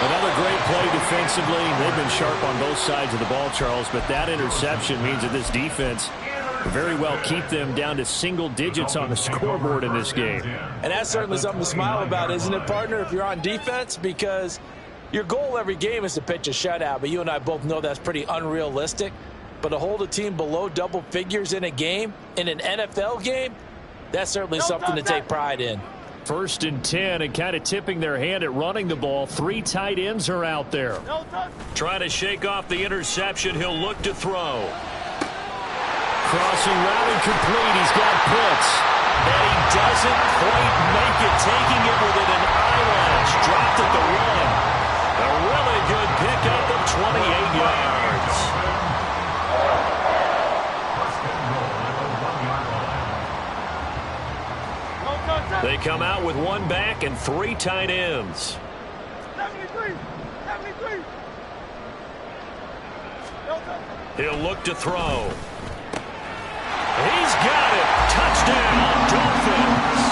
Another great play defensively. They've been sharp on both sides of the ball, Charles, but that interception means that this defense very well keep them down to single digits on the scoreboard in this game. And that's certainly something to smile about, isn't it, partner, if you're on defense? Because Your goal every game is to pitch a shutout, but you and I both know that's pretty unrealistic. But to hold a team below double figures in a game, in an NFL game, that's certainly something to take pride in. 1st and 10, and kind of tipping their hand at running the ball. 3 tight ends are out there. Trying to shake off the interception. He'll look to throw. Crossing route incomplete. He's got Pitts. And he doesn't quite make it, taking it within an eyelash. Dropped at the 1. A really good pickup of 28 yards. They come out with 1 back and 3 tight ends. 73. He'll look to throw. He's got it. Touchdown, Dolphins.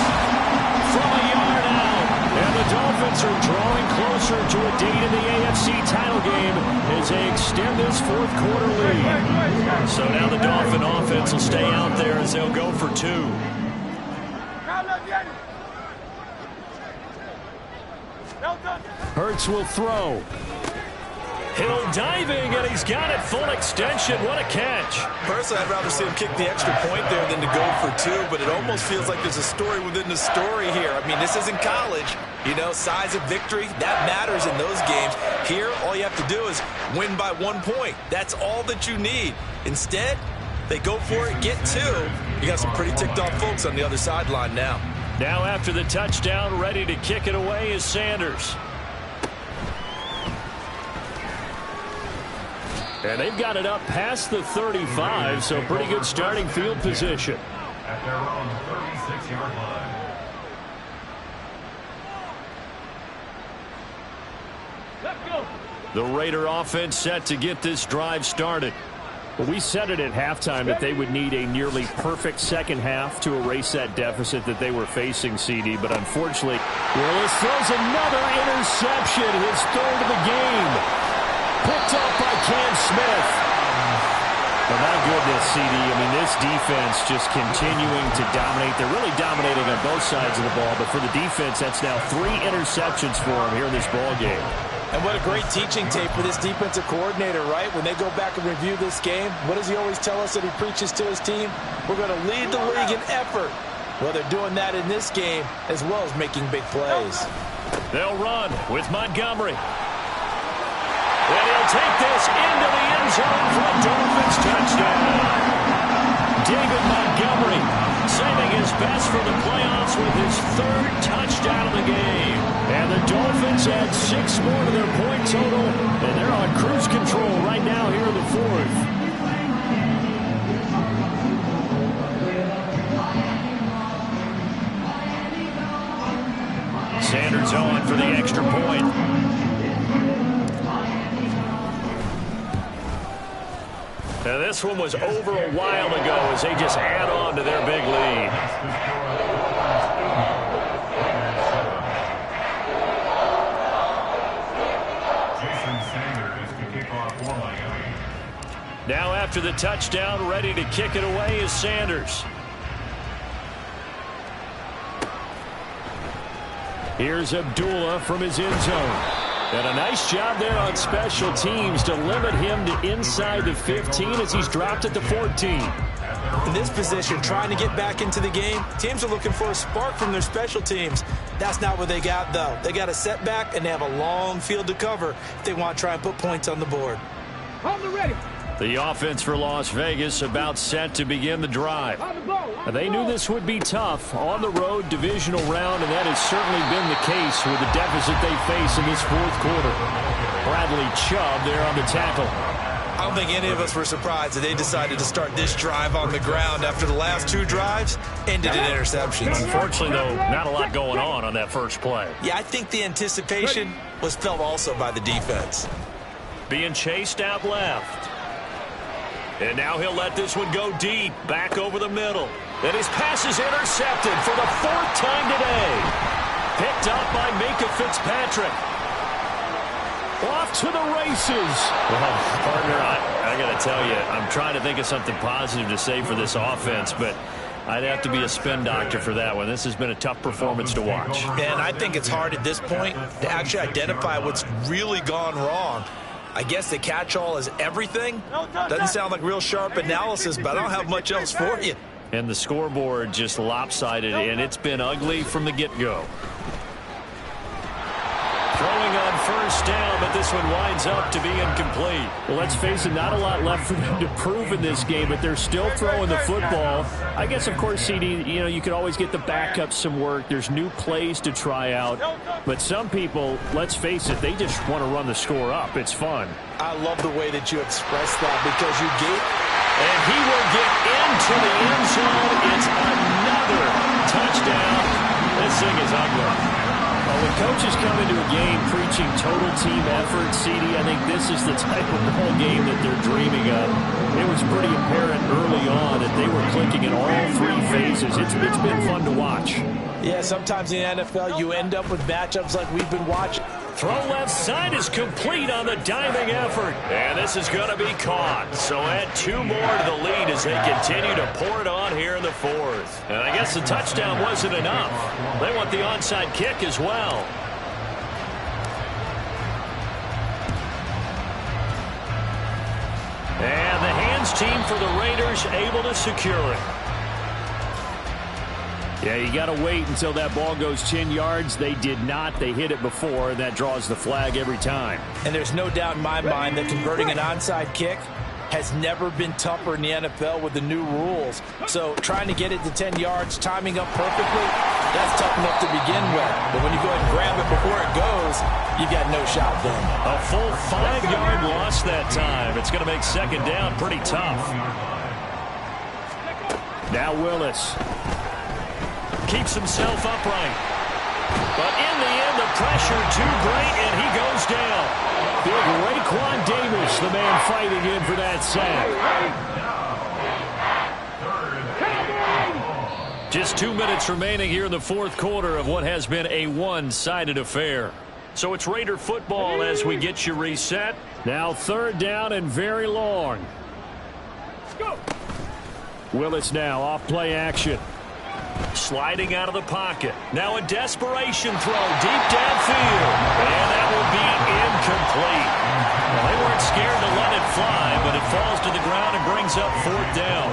From a yard out. And the Dolphins are drawing closer to a date in the AFC title game as they extend this 4th quarter lead. So now the Dolphin offense will stay out there as they'll go for 2. Hurts will throw. Hill diving, and he's got it full extension. What a catch. Personally, I'd rather see him kick the extra point there than to go for 2, but it almost feels like there's a story within the story here. I mean, this isn't college. You know, size of victory, that matters in those games. Here, all you have to do is win by 1 point. That's all that you need. Instead, they go for it, get 2. You got some pretty ticked off folks on the other sideline now. Now after the touchdown, ready to kick it away is Sanders. And they've got it up past the 35, so pretty good starting field position. At their own 36-yard line. Let's go. The Raider offense set to get this drive started. Well, we said it at halftime that they would need a nearly perfect second half to erase that deficit that they were facing, CD. But unfortunately, Willis throws another interception, his 3rd of the game. Picked up by Cam Smith. But my goodness, CD, I mean, this defense just continuing to dominate. They're really dominating on both sides of the ball. But for the defense, that's now 3 interceptions for them here in this ball game. And what a great teaching tape for this defensive coordinator, right? When they go back and review this game, what does he always tell us that he preaches to his team? We're going to lead the league in effort. Well, they're doing that in this game as well as making big plays. They'll run with Montgomery. And he'll take this into the end zone for a Dolphins touchdown. David Montgomery saving his best for the playoffs with his 3rd touchdown of the game. And the Dolphins add 6 more to their point total, and they're on cruise control right now here in the 4th. Sanders on for the extra point. Now this one was over a while ago as they just add on to their big lead. Now after the touchdown, ready to kick it away is Sanders. Here's Abdullah from his end zone. And a nice job there on special teams to limit him to inside the 15 as he's dropped at the 14. In this position, trying to get back into the game, teams are looking for a spark from their special teams. That's not what they got, though. They got a setback, and they have a long field to cover if they want to try and put points on the board. On the ready. The offense for Las Vegas about set to begin the drive. They knew this would be tough on the road divisional round, and that has certainly been the case with the deficit they face in this 4th quarter. Bradley Chubb there on the tackle. I don't think any of us were surprised that they decided to start this drive on the ground after the last 2 drives ended in interceptions. Unfortunately, though, not a lot going on that first play. Yeah, I think the anticipation was felt also by the defense. Being chased out left. And now he'll let this one go deep, back over the middle. And his pass is intercepted for the 4th time today. Picked up by Minka Fitzpatrick. Off to the races. Well, partner, I got to tell you, I'm trying to think of something positive to say for this offense, but I'd have to be a spin doctor for that one. This has been a tough performance to watch. And I think it's hard at this point to actually identify what's really gone wrong. I guess the catch-all is everything. Doesn't sound like real sharp analysis, but I don't have much else for you. And the scoreboard just lopsided, and it's been ugly from the get-go. Throwing on first down, but this one winds up to be incomplete. Well, let's face it, not a lot left for them to prove in this game, but they're still throwing the football. I guess, of course, CD, you could always get the backups some work. There's new plays to try out. But some people, let's face it, they just want to run the score up. It's fun. I love the way that you express that because you get... And he will get into the end zone. It's another touchdown. This thing is ugly. Well, when coaches come into a game preaching total team effort, CD, I think this is the type of ball game that they're dreaming of. It was pretty apparent early on that they were clicking in all three phases. It's been fun to watch. Yeah, sometimes in the NFL you end up with matchups like we've been watching. Throw left side is complete on the diving effort. And this is going to be caught. So add 2 more to the lead as they continue to pour it on here in the fourth. And I guess the touchdown wasn't enough. They want the onside kick as well. And the hands team for the Raiders able to secure it. Yeah, you got to wait until that ball goes 10 yards. They did not. They hit it before, and that draws the flag every time. And there's no doubt in my mind that converting an onside kick has never been tougher in the NFL with the new rules. So trying to get it to 10 yards, timing up perfectly, that's tough enough to begin with. But when you go ahead and grab it before it goes, you got no shot then. A full 5-yard loss that time. It's going to make second down pretty tough. Now Willis keeps himself upright. But in the end, the pressure too great, and he goes down. Big Raekwon Davis, the man fighting in for that sack. Just 2 minutes remaining here in the fourth quarter of what has been a one-sided affair. So it's Raider football as we get you reset. Now third down and very long. Let's go. Willis now off play action. Sliding out of the pocket. Now a desperation throw deep downfield. And that will be incomplete. Well, they weren't scared to let it fly, but it falls to the ground and brings up fourth down.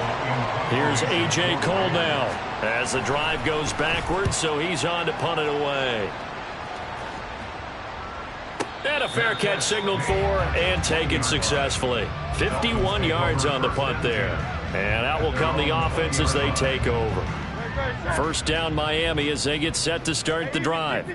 Here's A.J. Cole now as the drive goes backwards, so he's on to punt it away. And a fair catch signaled for and taken successfully. 51 yards on the punt there. And out will come the offense as they take over. First down Miami as they get set to start the drive.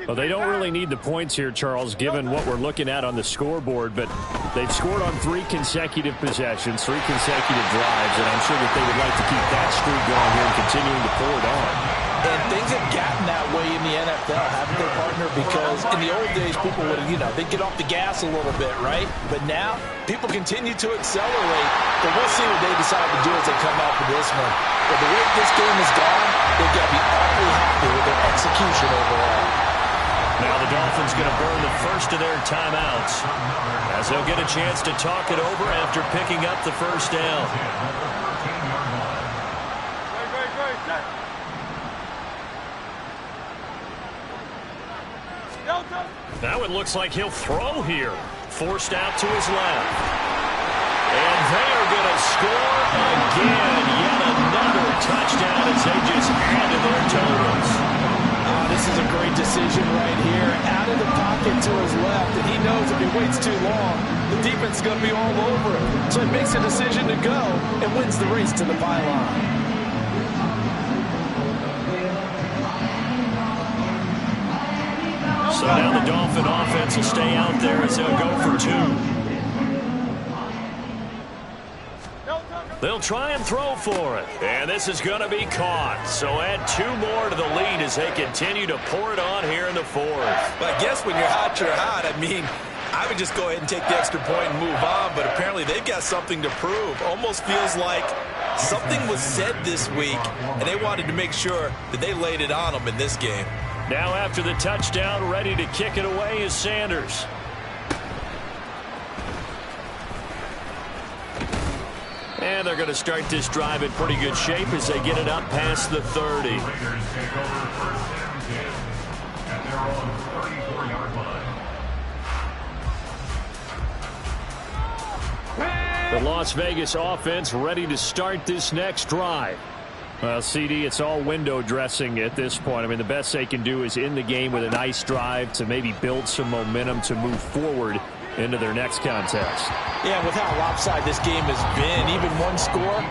Well, they don't really need the points here, Charles, given what we're looking at on the scoreboard, but they've scored on 3 consecutive possessions, 3 consecutive drives, and I'm sure that they would like to keep that streak going here and continuing to pour it on. And things have gotten that way in the NFL, haven't they, partner? Because in the old days, people would, they'd get off the gas a little bit, right? But now, people continue to accelerate. But we'll see what they decide to do as they come out for this one. But the way this game has gone, they've got to be awfully happy with their execution overall. Now the Dolphins going to burn the first of their timeouts as they'll get a chance to talk it over after picking up the first down. Now it looks like he'll throw here. Forced out to his left. And they are going to score again. Yet another touchdown as they just added their totals. This is a great decision right here. Out of the pocket to his left. And he knows if he waits too long, the defense is going to be all over him. So he makes a decision to go and wins the race to the pylon. So now the Dolphin offense will stay out there as they'll go for 2. They'll try and throw for it. And this is going to be caught. So add 2 more to the lead as they continue to pour it on here in the fourth. But I guess when you're hot, you're hot. I would just go ahead and take the extra point and move on. But apparently they've got something to prove. Almost feels like something was said this week, and they wanted to make sure that they laid it on them in this game. Now after the touchdown, ready to kick it away is Sanders. And they're going to start this drive in pretty good shape as they get it up past the 30. Raiders take over first and 10 at their own 34-yard line. The Las Vegas offense ready to start this next drive. Well, CD, it's all window dressing at this point. I mean, the best they can do is in the game with a nice drive to maybe build some momentum to move forward into their next contest. Yeah, with how lopsided this game has been, even one score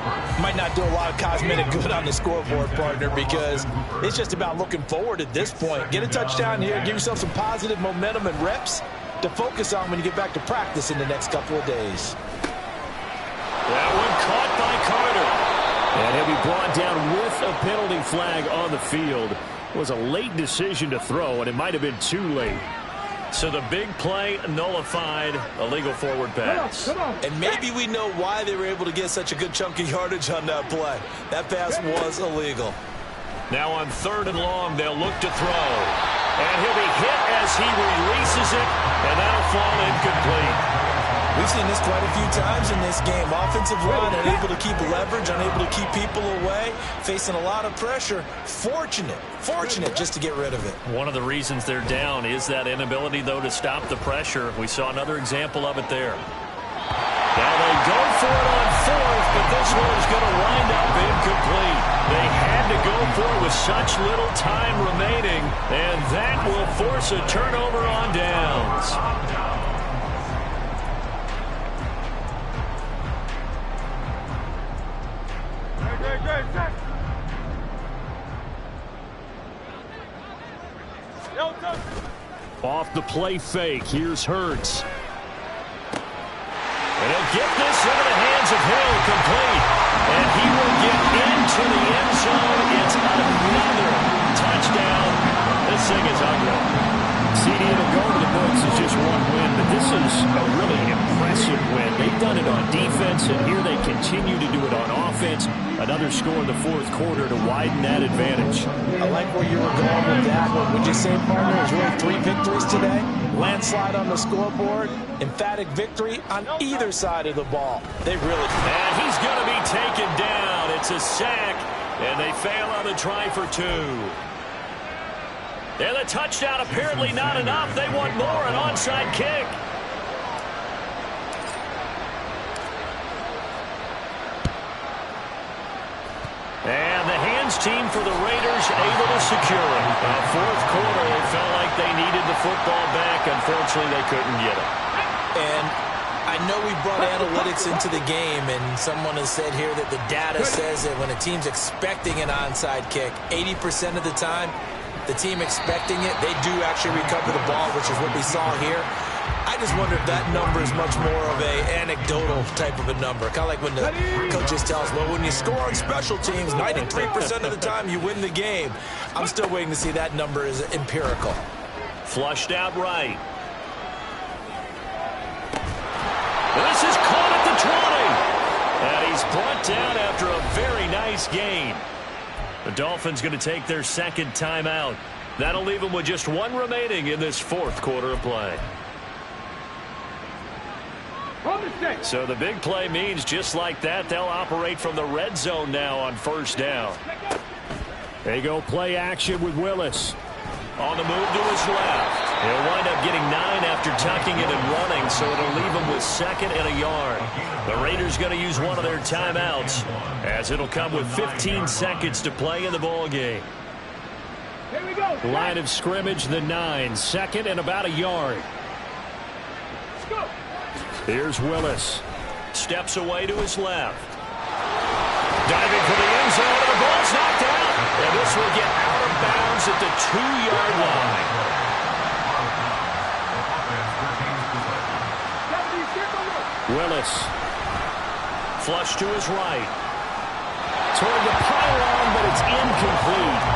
might not do a lot of cosmetic good on the scoreboard, partner, because it's just about looking forward at this point. Get a touchdown here, give yourself some positive momentum and reps to focus on when you get back to practice in the next couple of days. That one caught by Carter. And he'll be brought down with a penalty flag on the field. It was a late decision to throw, and it might have been too late. So the big play nullified, illegal forward pass. And maybe we know why they were able to get such a good chunk of yardage on that play. That pass was illegal. Now on 3rd and long, they'll look to throw. And he'll be hit as he releases it, and that'll fall incomplete. We've seen this quite a few times in this game. Offensive line unable to keep leverage, unable to keep people away, facing a lot of pressure. Fortunate just to get rid of it. One of the reasons they're down is that inability, though, to stop the pressure. We saw another example of it there. Now they go for it on 4th, but this one is going to wind up incomplete. They had to go for it with such little time remaining, and that will force a turnover on downs. Off the play fake, here's Hurts. And he'll get this into the hands of Hill, complete. And he will get into the end zone. It's another touchdown. This thing is ugly. CD, it'll go to the books as just one win, but this is a really impressive win. They've done it on defense, and here they continue to do it on offense. Another score in the 4th quarter to widen that advantage. I like where you were going with that. What would you say, partner? There's really 3 victories today. Landslide on the scoreboard. Emphatic victory on either side of the ball. They really... And he's going to be taken down. It's a sack, and they fail on the try for 2. And the touchdown apparently not enough. They want more, an onside kick. And the hands team for the Raiders able to secure it. 4th quarter, they felt like they needed the football back. Unfortunately, they couldn't get it. And I know we brought analytics into the game, and someone has said here that the data says that when a team's expecting an onside kick, 80% of the time, the team expecting it, they do actually recover the ball, which is what we saw here. I just wonder if that number is much more of a anecdotal type of a number. Kind of like when the coaches tell us, well, when you score on special teams, 93% of the time you win the game. I'm still waiting to see that number is empirical. Flushed out right. This is caught at the 20. And he's brought down after a very nice gain. The Dolphins going to take their 2nd timeout. That'll leave them with just 1 remaining in this 4th quarter of play. So the big play means just like that, they'll operate from the red zone now on 1st down. They go play action with Willis. On the move to his left. He'll wind up getting 9 after tucking it and running, so it'll leave him with 2nd and a yard. The Raiders going to use one of their timeouts, as it'll come with 15 seconds to play in the ball game. Here we go. Line of scrimmage, the 9, 2nd and about a yard. Let's go. Here's Willis. Steps away to his left. Diving for the end zone, and the ball's knocked out. And this will get out of bounds at the 2-yard line. Willis. Flush to his right. Toward the pylon, but it's incomplete.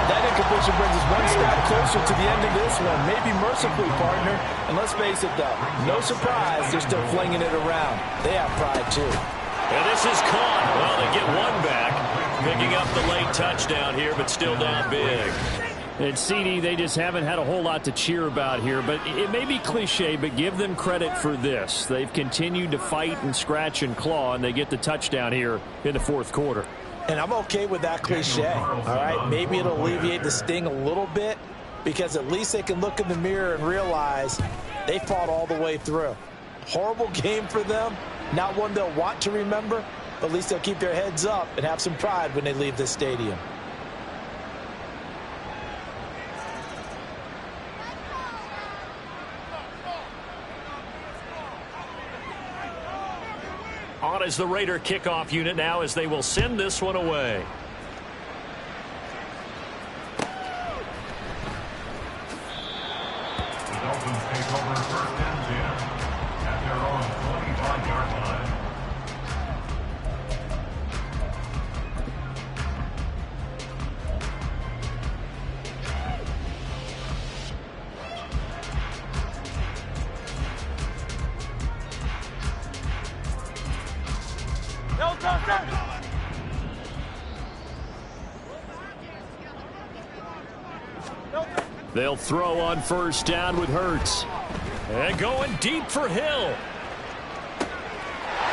That incompletion brings us one step closer to the end of this one. Maybe mercifully, partner. And let's face it, though, no surprise, they're still flinging it around. They have pride, too. And this is caught. Well, they get 1 back. Picking up the late touchdown here, but still down big. And CD, they just haven't had a whole lot to cheer about here. But it may be cliche, but give them credit for this. They've continued to fight and scratch and claw, and they get the touchdown here in the fourth quarter. And I'm okay with that cliche, all right? Maybe it'll alleviate the sting a little bit because at least they can look in the mirror and realize they fought all the way through. Horrible game for them, not one they'll want to remember, but at least they'll keep their heads up and have some pride when they leave this stadium. On is the Raider kickoff unit now as they will send this one away. The Dolphins take over first and 10 at their own 25-yard line. They'll throw on first down with Hurts. And going deep for Hill.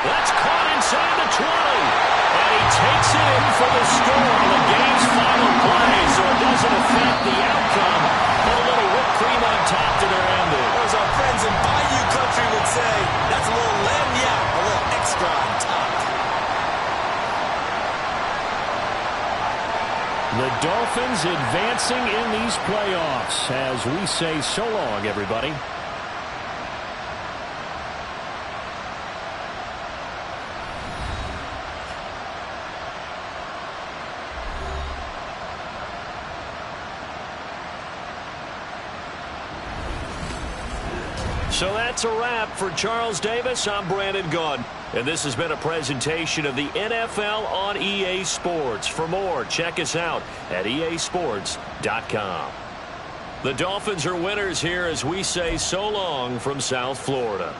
That's caught inside the 20. And he takes it in for the score on the game's final play, so it doesn't affect the outcome. But a little whipped cream on top to their ending. As our friends in Bayou Country would say, that's a little lagniappe, a little extra on top. The Dolphins advancing in these playoffs as we say so long, everybody. So that's a wrap for Charles Davis. I'm Brandon Gunn. And this has been a presentation of the NFL on EA Sports. For more, check us out at easports.com. The Dolphins are winners here as we say so long from South Florida.